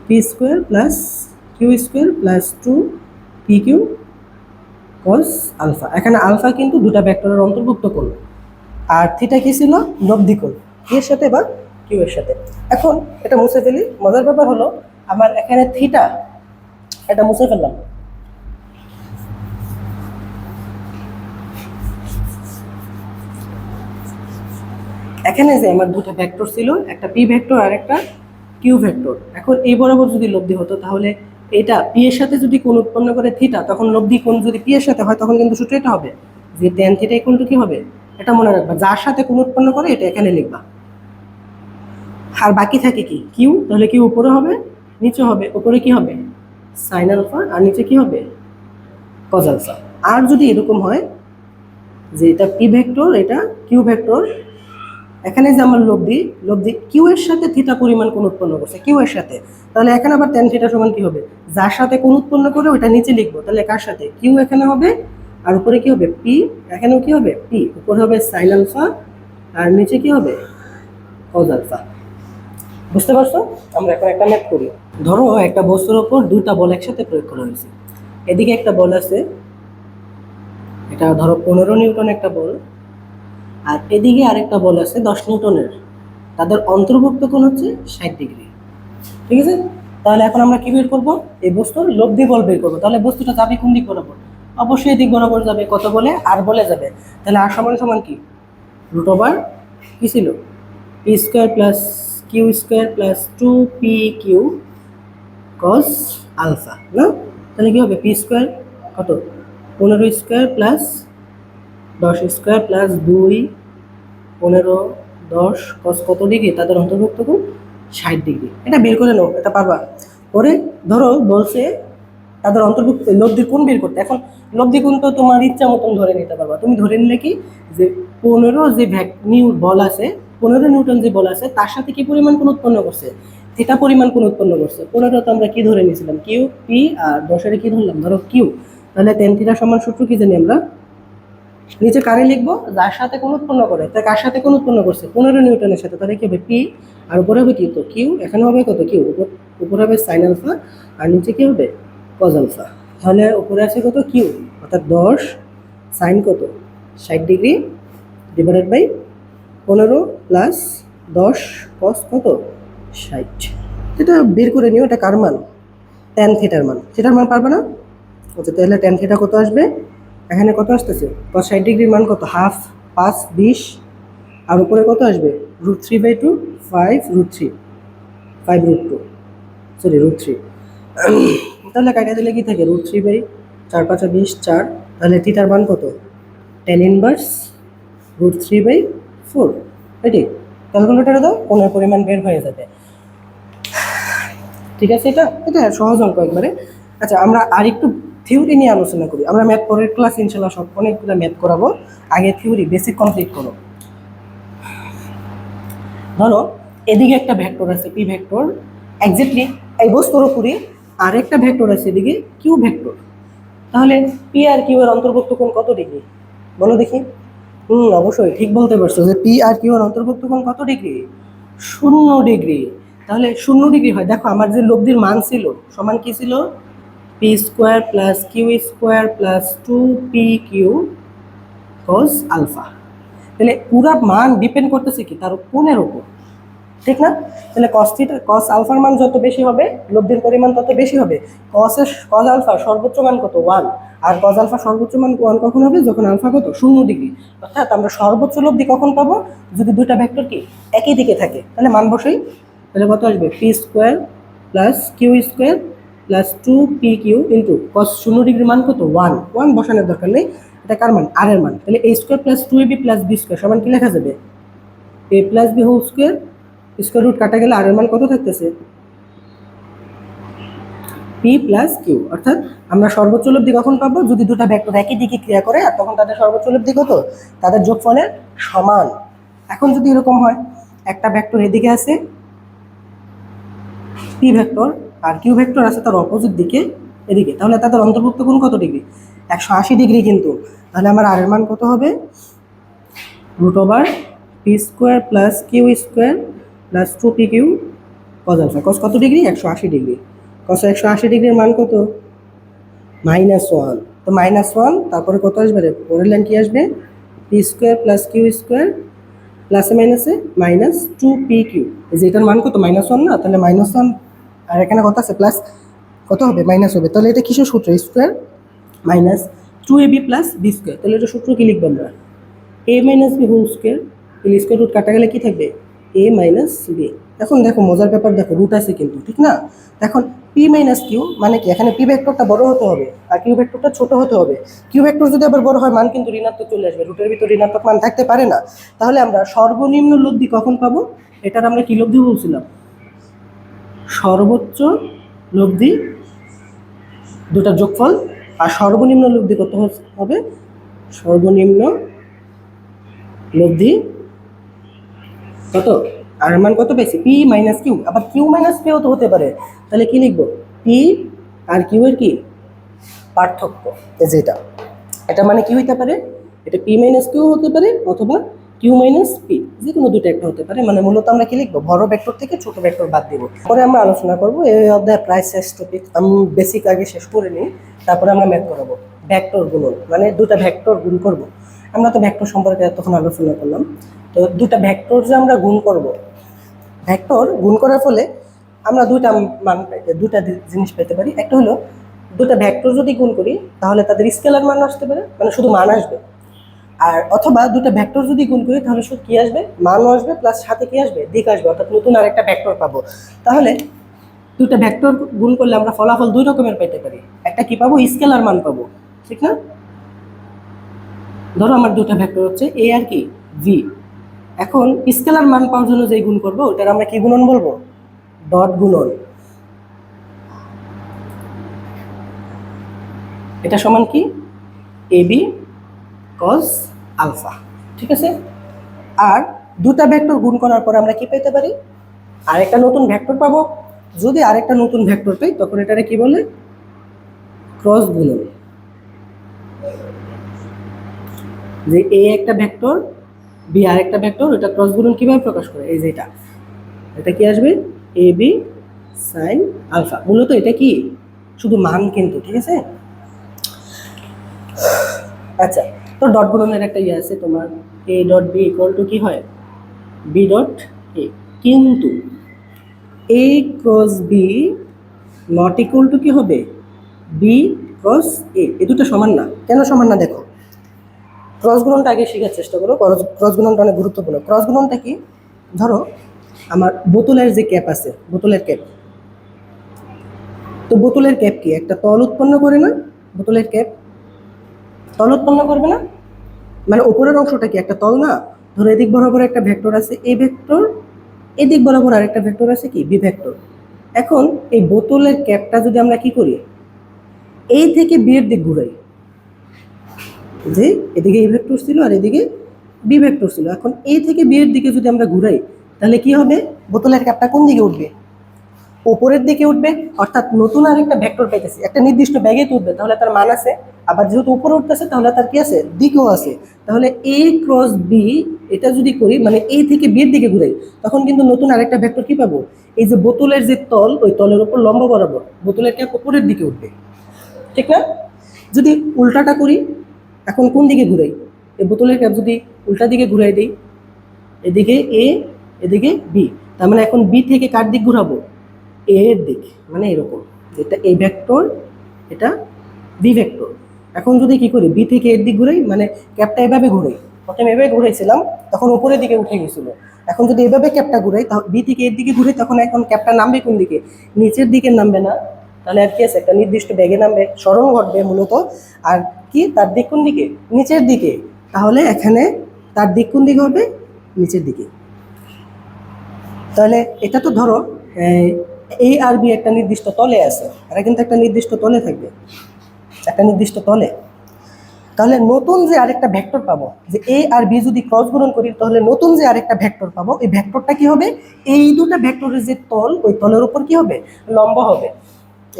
P square plus Q square plus 2pq cos alpha. এখানে আলফা কিন্তু দুটা ভেক্টরের অন্তর্ভুক্ত কোণ, আর থিটা কি ছিল লব্ধি কোণ কি এর সাথে বা কিউ এর সাথে। এখন এটা মুছে ফেলি, মজার ব্যাপার হলো আমার এখানে থিটা, এটা মুছে ফেললাম, এখানে যে আমার দুটো ভেক্টর ছিল, একটা পি ভেক্টর আর একটা কিউ ভেক্টর। এখন এই বরাবর যদি লব্ধি হতো, তাহলে এটা পি এর সাথে যদি কোণ উৎপন্ন করে থিটা, তখন লব্ধি কোণ যদি পি এর সাথে হয়, তখন কিন্তু সূত্র এটা হবে যে ট্যান থিটা ইকুয়াল টু কি হবে, এটা মনে রাখবা যার সাথে কোণ উৎপন্ন করে এটা এখানে লিখবা। আর বাকি থাকে কি কিউ, তাহলে কিউ উপরে হবে নিচে হবে, উপরে কি হবে সাইন আলফা আর নিচে কি হবে কজ আলফা। আর যদি এরকম হয় যে এটা পি ভেক্টর এটা কিউ ভেক্টর, এখানে যে আমার লব্ধি, লব্ধি কিউ এর সাথে থিটা পরিমাণ কোণ উৎপন্ন করছে কিউ এর সাথে, তাহলে এখানে আবার ট্যান থিটা সমান কি হবে যার সাথে কোণ উৎপন্ন করে ওটা নিচে লিখবো, তাহলে কার সাথে কিউ এখানে হবে, আর উপরে কি হবে পি, এখানেও কি হবে পি, উপরে হবে সাইন আলফা আর নিচে কি হবে কজ আলফা। বুঝতে পারছো? আমরা এখন একটা ম্যাথ করি। ধরো একটা বস্তুর ওপর দুটা বল একসাথে প্রয়োগ করা হয়েছে, এদিকে একটা বল আছে, এটা ধরো 15 নিউটন একটা বল, আর এদিকে আরেকটা বল আছে 10 নিউটনের, তাদের অন্তর্ভুক্ত কোণ হচ্ছে 60 ডিগ্রি। ঠিক আছে? তাহলে এখন আমরা কি বের করবো, এই বস্তুর লব্ধি বল বের করবো। তাহলে বস্তুটা যাবে কোন দিক বরাবর, অবশ্যই এদিক বরাবর যাবে, কত বলে আর বলে যাবে। তাহলে আর সমান সমান কি রুট ওভার কি ছিল P square plus Q square plus 2pq cos alpha না। তাহলে কি হবে পি স্কোয়ার কত 15 square plus 10 square plus 2 15 10 cos কত ডিগ্রি, তাদের অন্তর্ভুক্ত কোণ 60 ডিগ্রি। এটা বের করে নাও, এটা পারবা। পরে ধরো বলছে তাদের অন্তর্ভুক্ত লব্ধি কোণ বের করতে। এখন লব্ধি কোণ তো তোমার ইচ্ছা মতন ধরে নিতে পারবা। তুমি ধরে নিলে কি যে 15 যে বল আছে, 15 নিউটন যে বল আছে, তার সাথে কি পরিমাণ কোণ উৎপন্ন করছে থিটা পরিমাণ কোণ উৎপন্ন করছে। 15 তো আমরা কি ধরে নিয়েছিলাম কিউ পি, আর 10 কি ধরলাম ধরো কিউ। তাহলে ট্যান থিটা সমান সূত্র কি জানি আমরা, নিচে কারে লিখবো যার সাথে কোণ উৎপন্ন করে, তাই কার সাথে কোণ উৎপন্ন করছে 15 নিউটনের সাথে, তাহলে কি হবে পি, আর উপরে হবে কি তো কিউ, এখানে হবে কত কিউ, উপরে হবে সাইন আলফা আর নিচে কি হবে কজ আলফা। তাহলে উপরে আছে কত কিউ, অর্থাৎ 10 সাইন কত 60 degree divided by 15 plus 10 cos কত 60। এটা বের করে নিও, এটা কার মান ট্যান থিটার মান, থিটার মান পারবে না। আচ্ছা তাহলে ট্যান থিটা কত আসবে এখানে কত আসতেছে? cos 60 ডিগ্রির মান কত? হাফ, 5 20, আর উপরে কত আসবে? √3/2, 5√3, 5√2, সরি √3। তাহলে কাটা দিলে কি থাকে? √3/4 5 20, 4। তাহলে থিটার মান কত? tan ইনভার্স √3/4, এটি ক্যালকুলেটারে দাও, কোণের পরিমাণ বের হয়ে যাবে। ঠিক আছে, এটা এটা সহজ অঙ্ক একবারে। আচ্ছা, আমরা আর একটু থিওরি নিয়ে আলোচনা করি। আমরা ম্যাথ পরের ক্লাস ইনশাল্লাহ সব অনেকগুলো ম্যাথ করাবো, আগে থিওরি বেসিক কমপ্লিট করো। ধরো এদিকে একটা ভেক্টর আছে পি ভেক্টর, এক্স্যাক্টলি এই বস্তুর উপরই আরেকটা ভেক্টর আছে এদিকে কিউ ভেক্টর। তাহলে পি আর কিউ এর অন্তর্ভুক্ত কোণ কত ডিগ্রি? বলো দেখি। অবশ্যই ঠিক বলতে পারছো যে পি আর কিউ এর অন্তর্ভুক্ত কোণ কত ডিগ্রি? 0 ডিগ্রি। তাহলে 0 ডিগ্রি হয়। দেখো আমার যে লব্ধির মান ছিল সমান কি ছিল? P square plus Q square plus 2pq cos alpha. তাহলে পুরা মান ডিপেন্ড করতেছে কি? তার কোণের উপর, ঠিক না? তাহলে cos আলফার মান যত বেশি হবে লব্ধির পরিমাণ তত বেশি হবে। cos আলফার সর্বোচ্চ মান কত? 1। আর cos আলফা সর্বোচ্চ মান 1 কখন হবে? যখন আলফা কত? 0 ডিগ্রি। অর্থাৎ আমরা সর্বোচ্চ লব্ধি কখন পাবো? যদি দুইটা ভেক্টর কি একই দিকে থাকে। তাহলে মান বসাই। তাহলে কত আসবে? P square plus Q square plus 2pq into cos 0 ডিগ্রির মান কত? 1। 1 বসানোর দরকার নেই, এটা কার মান? আর এর মান। তাহলে a square plus 2ab plus B square সমান কি লেখা যাবে? a plus B whole square, square root কাটা গেলে আর এর মান কত থাকতেছে? P plus Q. অর্থাৎ আমরা সর্বোচ্চ লব্ধি কখন পাবো? যদি দুটো ভেক্টর একই দিকে ক্রিয়া করে, আর তখন তাদের সর্বোচ্চ লব্ধি কত? তাদের যোগফলের সমান। এখন যদি এরকম হয় একটা ভেক্টর এদিকে আছে পি ভেক্টর, আর কিউ ভেক্টর আছে তার অপোজিট দিকে এদিকে, তাহলে তাদের অন্তর্ভুক্ত কোণ কত ডিগ্রি? 180 ডিগ্রি কিন্তু। তাহলে আমার আর এর মান কত হবে? √P square plus Q square plus 2pq cos alpha. cos কত ডিগ্রি? 180 ডিগ্রি। cos 180 ডিগ্রির মান কত? -1। তো -1, তারপরে কত আসবে? পরের লাইন কি আসবে? P square plus Q square প্লাসে মাইনাসে -2pq। এই যে এটার মান কত? -1 না? তাহলে -1 আর এখানে কত আছে? প্লাস কত হবে? মাইনাস হবে। তাহলে এটা কিসের সূত্র? Square minus 2ab plus B square. তাহলে এটা সূত্র কি লিখবো আমরা? a minus B whole square. তাহলে স্কোয়ার রুট কাটা গেলে কি থাকবে? a minus B. এখন দেখো মজার ব্যাপার, দেখো রুট আছে কিন্তু, ঠিক না? এখন পি মাইনাস কিউ মানে কি? এখানে পি ভেক্টরটা বড় হতে হবে আর কিউ ভেক্টরটা ছোট হতে হবে। কিউ ভেক্টর যদি আবার বড় হয় মান কিন্তু ঋণাত্মক চলে আসবে, রুটের ভিতর ঋণাত্মক মান থাকতে পারে না। তাহলে আমরা সর্বনিম্ন লব্ধি কখন পাবো? এটার আমরা কি লব্ধি বলছিলাম? সর্বোচ্চ লব্ধি দুটার যোগফল। আর সর্বনিম্ন লব্ধি কত হবে? সর্বনিম্ন লব্ধি কত? আর মান কত পেয়েছি? P minus Q. আবার কিউ মাইনাস পিও তো হতে পারে। তাহলে কি লিখবো? পি আর কিউ এর কি পার্থক্য, যেটা এটা মানে কি হইতে পারে? এটা পি মাইনাস কিউ হতে পারে অথবা কিউ মাইনাস পি, যে কোনো দুটো একটা হতে পারে। মানে মূলত আমরা কি লিখবো? বড় ভেক্টর থেকে ছোট ভেক্টর বাদ দিব। পরে আমরা আলোচনা করবো এই অধ্যায় প্রায় শেষ টপিক। আমি বেসিক আগে শেষ করে নিই, তারপরে আমরা ম্যাথ করাবো। ভেক্টর গুণন মানে দুটা ভেক্টর গুণ করব। আমরা তো ভেক্টর সম্পর্কে এতক্ষণ আলোচনা করলাম। তো দুটা ভেক্টর যে আমরা গুণ করব, ভেক্টর গুণ করার ফলে আমরা দুটা জিনিস পেতে পারি। একটা হলো দুটা ভেক্টর যদি গুণ করি তাহলে তাদের স্কেলার মান আসতে পারে, মানে শুধু মান আসবে। আর অথবা দুটা ভেক্টর যদি গুণ করি তাহলে শুধু কি আসবে? মানও আসবে, প্লাস সাথে কি আসবে? দিক আসবে, অর্থাৎ নতুন আরেকটা ভেক্টর পাবো। তাহলে দুটা ভেক্টর গুণ করলে আমরা ফলাফল দুই রকমের পেতে পারি। একটা কি পাবো? স্কেলার মান পাবো, ঠিক না? ধরো আমার দুটা ভেক্টর হচ্ছে এ আর কি ভি। এখন স্কেলার মান পাওয়ার জন্য যেই গুণ করবো ওটার আমরা কি গুণন বলবো? ডট গুণন। এটা সমান কি? এবি কস আলফা, ঠিক আছে? আর দুটা ভেক্টর গুণ করার পর আমরা কি পেতে পারি? আরেকটা নতুন ভেক্টর পাবো। যদি আরেকটা নতুন ভেক্টর পাই তখন এটারে কি বলে? ক্রস গুণন। যে এ একটা ভেক্টর, বি আরেকটা ভেক্টর, এটা ক্রস গুণন কিভাবে প্রকাশ করে? এই যে এটা কি আসবে? A B sine alpha. মূলত এটা কি শুধু মান কিন্তু, ঠিক আছে? আচ্ছা, তো ডট গুণনের একটা ইয়ে আছে তোমার, A dot B equal to কি হয়? B dot A. কিন্তু A cross B not equal to কি হবে? বি ক্রস এ, এই দুটো সমান না। কেন সমান না দেখো, ক্রস গুণনটা আগে শেখার চেষ্টা করো। ক্রস গুণনটা অনেক গুরুত্বপূর্ণ। ক্রস গুণনটা কি, ধরো আমার বোতলের যে ক্যাপ আছে, বোতলের ক্যাপ, তো বোতলের ক্যাপ কি একটা তল উৎপন্ন করে না? বোতলের ক্যাপ তল উৎপন্ন করবে না? মানে উপরের অংশটা কি একটা তল না? ধরো এদিক বরাবর একটা ভেক্টর আছে এ ভেক্টর, এদিক বরাবর আরেকটা ভেক্টর আছে কি বি ভেক্টর। এখন এই বোতলের ক্যাপটা যদি আমরা কি করি, এই থেকে বি এর দিক ঘুরাই, যে এদিকে এ ভেক্টর ছিল আর এদিকে বি ভেক্টর ছিল, এখন এ থেকে বি এর দিকে যদি আমরা ঘুরাই, তাহলে কি হবে, বোতলের ক্যাপটা কোন দিকে উঠবে? উপরের দিকে উঠবে। অর্থাৎ নতুন আরেকটা ভেক্টর পাইতেছি, একটা নির্দিষ্ট ব্যাগে উঠবে, তাহলে তার মান আছে। আবার যেহেতু উপরে উঠতেছে তাহলে তার কি আছে, দিকও আছে। তাহলে এ ক্রস বি, এটা যদি করি মানে এ থেকে বি এর দিকে ঘুরাই, তখন কিন্তু নতুন আরেকটা ভেক্টর কি পাবো, এই যে বোতলের যে তল, ওই তলের উপর লম্ব বরাবর বোতলের ক্যাপ উপরের দিকে উঠবে, ঠিক না? যদি উল্টাটা করি, এখন কোন দিকে ঘুরাই, এই বোতলের ক্যাপ যদি উল্টা দিকে ঘুরাই দিই, এদিকে এ এদিকে বি, তার মানে এখন বি থেকে কার দিক ঘুরাবো, এ এর দিক, মানে এরকম, যেটা এ ভেক্টর, এটা বি ভেক্টর। এখন যদি কি করি, বি থেকে এর দিক ঘুরাই, মানে ক্যাপটা এভাবে ঘুরাই, প্রথমে এভাবে ঘুরাইছিলাম তখন উপরের দিকে উঠে গেছিল, এখন যদি এভাবে ক্যাপটা ঘুরাই, বি থেকে এর দিকে ঘুরে, তখন এখন ক্যাপটা নামবে কোন দিকে, নিচের দিকে নামবে না। তাহলে আর কি আছে, একটা নির্দিষ্ট ব্যাগে নামবে, স্মরণ ঘটবে মূলত। আর কি, তার দিক কোন দিকে, নিচের দিকে। তাহলে এখানে তার দিক কোন দিকে হবে, নিচের দিকে। তাহলে এটা তো ধরো এ আর বি একটা নির্দিষ্ট তলে আছে, এরা কিন্তু একটা নির্দিষ্ট তলে থাকবে, একটা নির্দিষ্ট তলে। তাহলে নতুন যে আরেকটা ভেক্টর পাবো, যে এ আর বি যদি ক্রস গুণন করি, তাহলে নতুন যে আরেকটা ভেক্টর পাবো, এই ভেক্টরটা কি হবে, এই দুটো ভেক্টরের যে তল, ওই তলের উপর কি হবে, লম্ব হবে।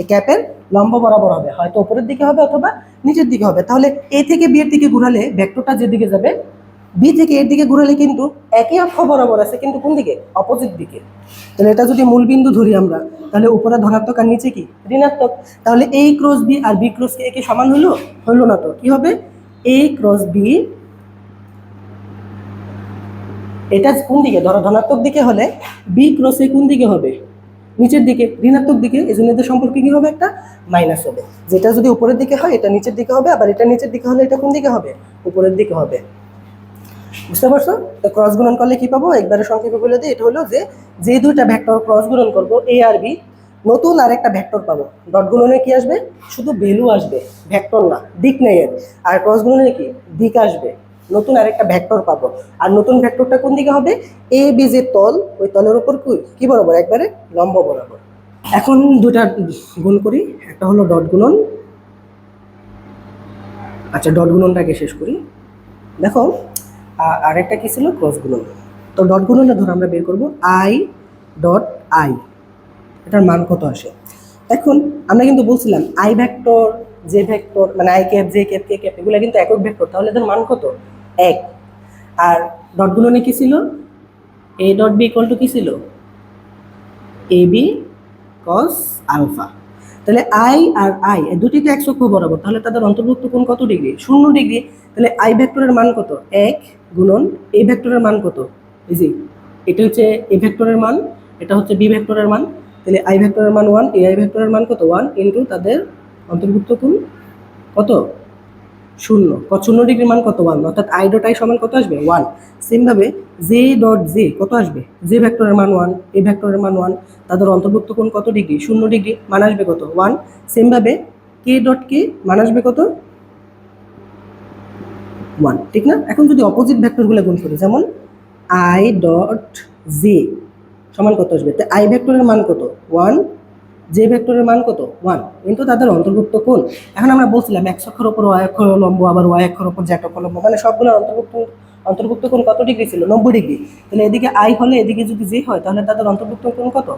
এই ক্যাপের লম্ব বরাবর হবে, হয়তো উপরের দিকে হবে অথবা নিচের দিকে হবে। তাহলে এ থেকে বি এর দিকে ঘুরালে ভেক্টরটা যেদিকে যাবে, বি থেকে এর দিকে ঘুরালে কিন্তু একই অক্ষ বরাবর আছে, কিন্তু কোন দিকে, অপোজিট দিকে। তাহলে এটা যদি মূল বিন্দু ধরি আমরা, তাহলে উপরে ধনাত্মক আর নিচে কি ঋণাত্মক। তাহলে এ ক্রস বি আর বি ক্রস এ কি সমান হলো, হলো না। তো কি হবে, এ ক্রস বি, এটা কোন দিকে, ধরো ধনাত্মক দিকে হলে বি ক্রস এ কোন দিকে হবে, নিচের দিকে, ঋণাত্মক দিকে। এই জন্য এদের সম্পর্কে কি হবে, একটা মাইনাস হবে। যেটা যদি উপরের দিকে হয় এটা নিচের দিকে হবে, আবার এটা নিচের দিকে হলে এটা কোন দিকে হবে, উপরের দিকে হবে। বুঝতে পারছো? তো ক্রস গুণন করলে কি পাবো, একবারে সংক্ষেপে বলে দিই, এটা হলো যে দুইটা ভেক্টর ক্রস গুণন করবো এ আর বি, নতুন আরেকটা ভেক্টর পাবো। ডট গুণনে কি আসবে, শুধু ভ্যালু আসবে, ভেক্টর না, দিক নেই এর। আর ক্রস গুণনে কি, দিক আসবে, নতুন আরেকটা ভেক্টর পাবো। আর নতুন ভেক্টরটা কোন দিকে হবে, এ বি যে তল, ওই তলের উপর কি বরাবর, একবারে লম্ব বরাবর। এখন দুটা গুণ করি, একটা হলো ডট গুণন। আচ্ছা, ডট গুণনটাকে শেষ করি। দেখো আরেকটা কি ছিল, ক্রস গুণন। তো ডট গুণনটা ধরো আমরা বের করব আই ডট আই, এটার মান কত আসে। এখন আমরা কিন্তু বলছিলাম আই ভেক্টর, জে ভেক্টর, মানে I cap, J cap, K cap, এগুলো কিন্তু একক ভেক্টর, তাহলে এদের মান কত, এক। আর ডট গুণনে কি ছিল, A dot B equal to কি ছিল, এ বি কস আলফা। তাহলে আই আর আই দুটি তো এক অক্ষ বরাবর, তাহলে তাদের অন্তর্ভুক্ত কোণ কত ডিগ্রি, 0 ডিগ্রি। তাহলে আই ভেক্টরের মান কত, এক, গুণন এ ভেক্টরের মান কত, এই যে এটা হচ্ছে এ ভেক্টরের মান, এটা হচ্ছে বি ভেক্টরের মান। তাহলে আই ভেক্টরের মান 1, এ আই ভেক্টরের মান কত, 1, ইন্টু তাদের অন্তর্ভুক্ত কোণ কত, 0। 0 ডিগ্রির মান কত, 1, অর্থাৎ আই ডট আই সমান কত আসবে, 1। সেমভাবে জে ডট জে কত আসবে, জে ভেক্টরের মান 1, এ ভেক্টরের মান 1, তাদের অন্তর্ভুক্ত কোণ কত ডিগ্রি, 0 ডিগ্রি, মান আসবে কত, 1। সেমভাবে কে ডট কে মান আসবে কত, 1, ঠিক না? এখন যদি অপোজিট ভেক্টরগুলো গুণ করি, যেমন আই ডট জে সমান কত আসবে, তো আই ভেক্টরের মান কত, 1, জে ভেক্টরের মান কত, 1, কিন্তু তাদের অন্তর্ভুক্ত কোণ। এখন আমরা বলছিলাম এক্স অক্ষের ওপর ওয়াই অক্ষর লম্ব, আবার ওয়াই অক্ষের ওপর জেড অক্ষ লম্ব, মানে সবগুলোর অন্তর্ভুক্ত কোণ কত ডিগ্রি ছিল, 90 ডিগ্রি। তাহলে এদিকে আই হলে এদিকে যদি জে হয়, তাহলে তাদের অন্তর্ভুক্ত কোণ কত,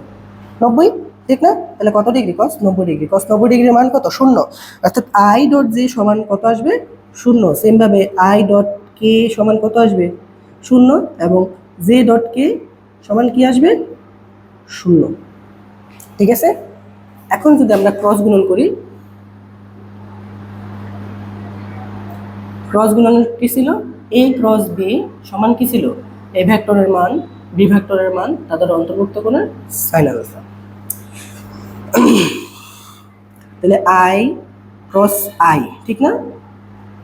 90, ঠিক না? তাহলে কত ডিগ্রি, কস 90 ডিগ্রি। কস 90 ডিগ্রির মান কত, 0। অর্থাৎ আই ডট জে সমান কত আসবে, 0। সেমভাবে আই ডট কে সমান কত আসবে, 0, এবং জে ডট কে সমান কি আসবে, 0, ঠিক আছে? এখন যদি আমরা ক্রস গুণন করি, ক্রস গুণন কি ছিল, এ ক্রস বি সমান কি ছিল, এ ভেক্টরের মান, বি ভেক্টরের মান, তাদের অন্তর্ভুক্ত কোণের সাইন আলফা। তাহলে আই ক্রস আই, ঠিক না?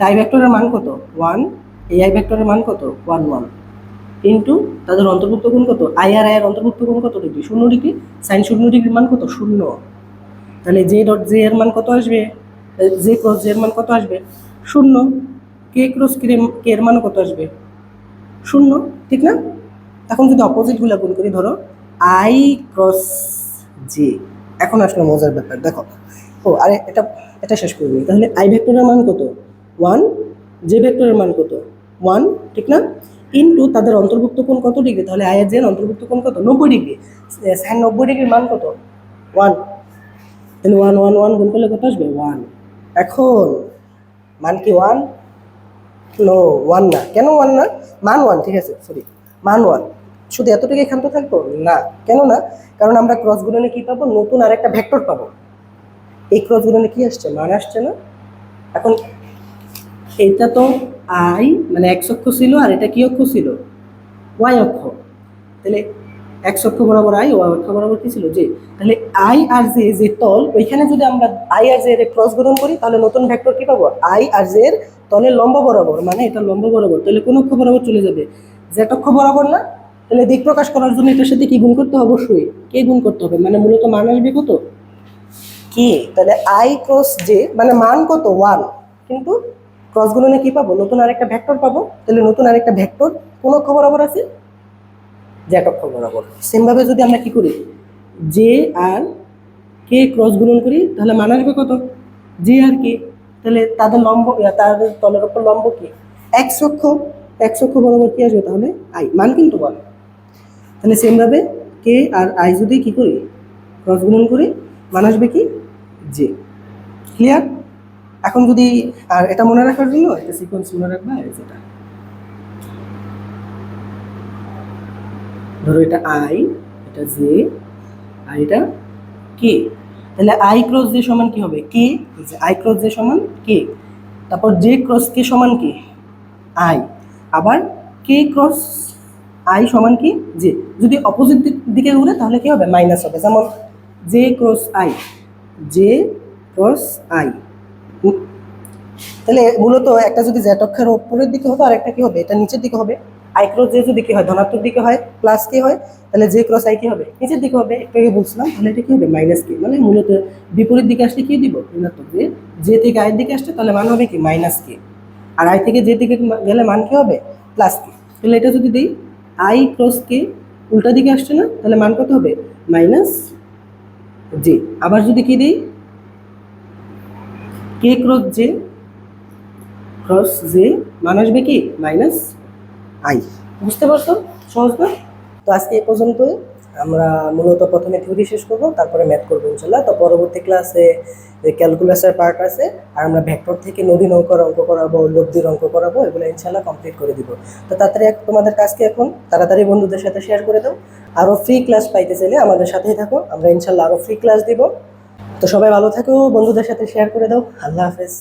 আই ভেক্টরের মান কত? 1, এই আই ভেক্টরের মান কত? 1 1 ইন্টু তাদের অন্তর্ভুক্ত কোণ কত? আই আর আই এর অন্তর্ভুক্ত কোণ কত ডিগ্রি? 0 ডিগ্রি। সাইন 0 ডিগ্রির মান কত? 0। তাহলে জে ডট জে এর মান কত আসবে? জে ক্রস জে এর মান কত আসবে? 0। কে ক্রস কে এর মান কত আসবে? 0, ঠিক না? এখন যদি অপোজিটগুলো গুণ করি, ধরো আই ক্রস জে, এখন আসলে মজার ব্যাপার দেখো। ও আরে এটা এটা শেষ করে নিই। তাহলে আই ভেক্টরের মান কত? 1, জে ভেক্টরের মান কত? 1, ঠিক না? ইন্টু তাদের অন্তর্ভুক্ত কোণ কত ডিগ্রি? তাহলে আই এর জের অন্তর্ভুক্ত কোণ কত? 90 ডিগ্রি। সাইন 90 ডিগ্রির মান কত? 1। তাহলে 1 1 1 গুণ করলে কত আসবে? 1। এখন মান কি 1? নো, 1 না। কেন 1 না? মান 1, ঠিক আছে, সরি, মান 1। শুধু এতটুকু ক্ষান্ত থাকবো না? কেন না? কারণ আমরা ক্রস গুণনে কি পাবো? নতুন আর একটা ভেক্টর পাবো। এই ক্রস গুণনে কি আসছে? মান আসছে না? এখন এটা তো আই মানে এক্স অক্ষ ছিল, আর এটা কি অক্ষ ছিল? ওয়াই অক্ষ। তাহলে এক্স অক্ষ বরাবর আই, ওয়াই অক্ষ বরাবর কি ছিল? জে। তাহলে আই আর জে যে তল, ওইখানে যদি আমরা আই আর জে এর ক্রস গুণন করি, তাহলে নতুন ভেক্টর কি পাবো? আই আর জে এর তলের লম্ব বরাবর, মানে এটা লম্ব বরাবর। তাহলে কোন অক্ষ বরাবর চলে যাবে? জেড অক্ষ বরাবর না? তাহলে দিক প্রকাশ করার জন্য এটার সাথে কি গুণ করতে হবে? অবশ্যই কে গুণ করতে হবে, মানে মূলত মান আসবে কত? কে। তাহলে আই ক্রস জে মানে মান কত? 1। কিন্তু ক্রস গুণনে কি পাবো? নতুন আরেকটা ভেক্টর পাবো। তাহলে নতুন আরেকটা ভেক্টর কোন অক্ষ বরাবর আছে? জেড অক্ষ বরাবর। সেম ভাবে যদি আমরা কি করি, জে আর কে ক্রস গুণন করি, তাহলে মান আসবে কত? জে আর কে। তাহলে তাদের লম্ব, তাদের তলের উপর লম্ব কি? এক্স অক্ষ। এক্স অক্ষ বরাবর কি আসবে? তাহলে আই, মান কিন্তু 1। তাহলে সেম ভাবে কে আর আই যদি কি করি, ক্রস গুণন করি, মান আসবে কি? জে। ক্লিয়ার? এখন যদি, আর এটা মনে রাখার জন্য একটা সিকোয়েন্স মনে রাখবা, যেটা ধরো এটা আই, এটা জে, আর এটা কে। তাহলে আই ক্রস জে সমান কি হবে? কে। আই ক্রস জে সমান কে। তারপর জে ক্রস কে সমান কি? আই। আবার কে ক্রস আই সমান কি? জে। যদি অপোজিট দিকে ঘুরে তাহলে কি হবে? মাইনাস হবে। যেমন J cross I, J cross I. তাহলে মূলত একটা যদি জেড অক্ষের উপরের দিকে হতো, আর একটা কি হবে? এটা নিচের দিকে হবে। আই ক্রস জে যদি কি হয়? ধনাত্মক দিকে হয়, প্লাস কি হয়? তাহলে জে ক্রস আই কি হবে? নিচের দিকে হবে। একটু আগে বলছিলাম। তাহলে এটা কি হবে? মাইনাস কে। মানে মূলত বিপরীত দিকে আসলে কি দিব? ঋণাত্মক। জে, জে থেকে আয়ের দিকে আসলে তাহলে মান হবে কি? Minus K. আর আই থেকে জে দিকে গেলে মান কি হবে? প্লাস কে। তাহলে এটা যদি দিই আই ক্রস কে, উল্টা দিকে আসছে না? তাহলে মান কত হবে? Minus J. আবার যদি কি দিই কে ক্রস জে, ক্রস জে, মান আসবে কি? Minus I. বুঝতে পারছো? সহজ না? তো আজকে এই পর্যন্তই। আমরা মূলত প্রথমে থিওরি শেষ করব, তারপরে ম্যাথ করবো ইনশাল্লাহ। তো পরবর্তী ক্লাসে ক্যালকুলাসের পার্ট আছে, আর আমরা ভেক্টর থেকে নদী নৌকার অঙ্ক করাবো, লব্ধির অঙ্ক করাবো, এগুলো ইনশাল্লাহ কমপ্লিট করে দিব। তো তাড়াতাড়ি তোমাদের কাজকে এখন তাড়াতাড়ি বন্ধুদের সাথে শেয়ার করে দাও। আরও ফ্রি ক্লাস পাইতে চাইলে আমাদের সাথেই থাকো, আমরা ইনশাল্লাহ আরও ফ্রি ক্লাস দিব। তো সবাই ভালো থাকো, বন্ধুদের সাথে শেয়ার করে দাও। আল্লাহ হাফেজ।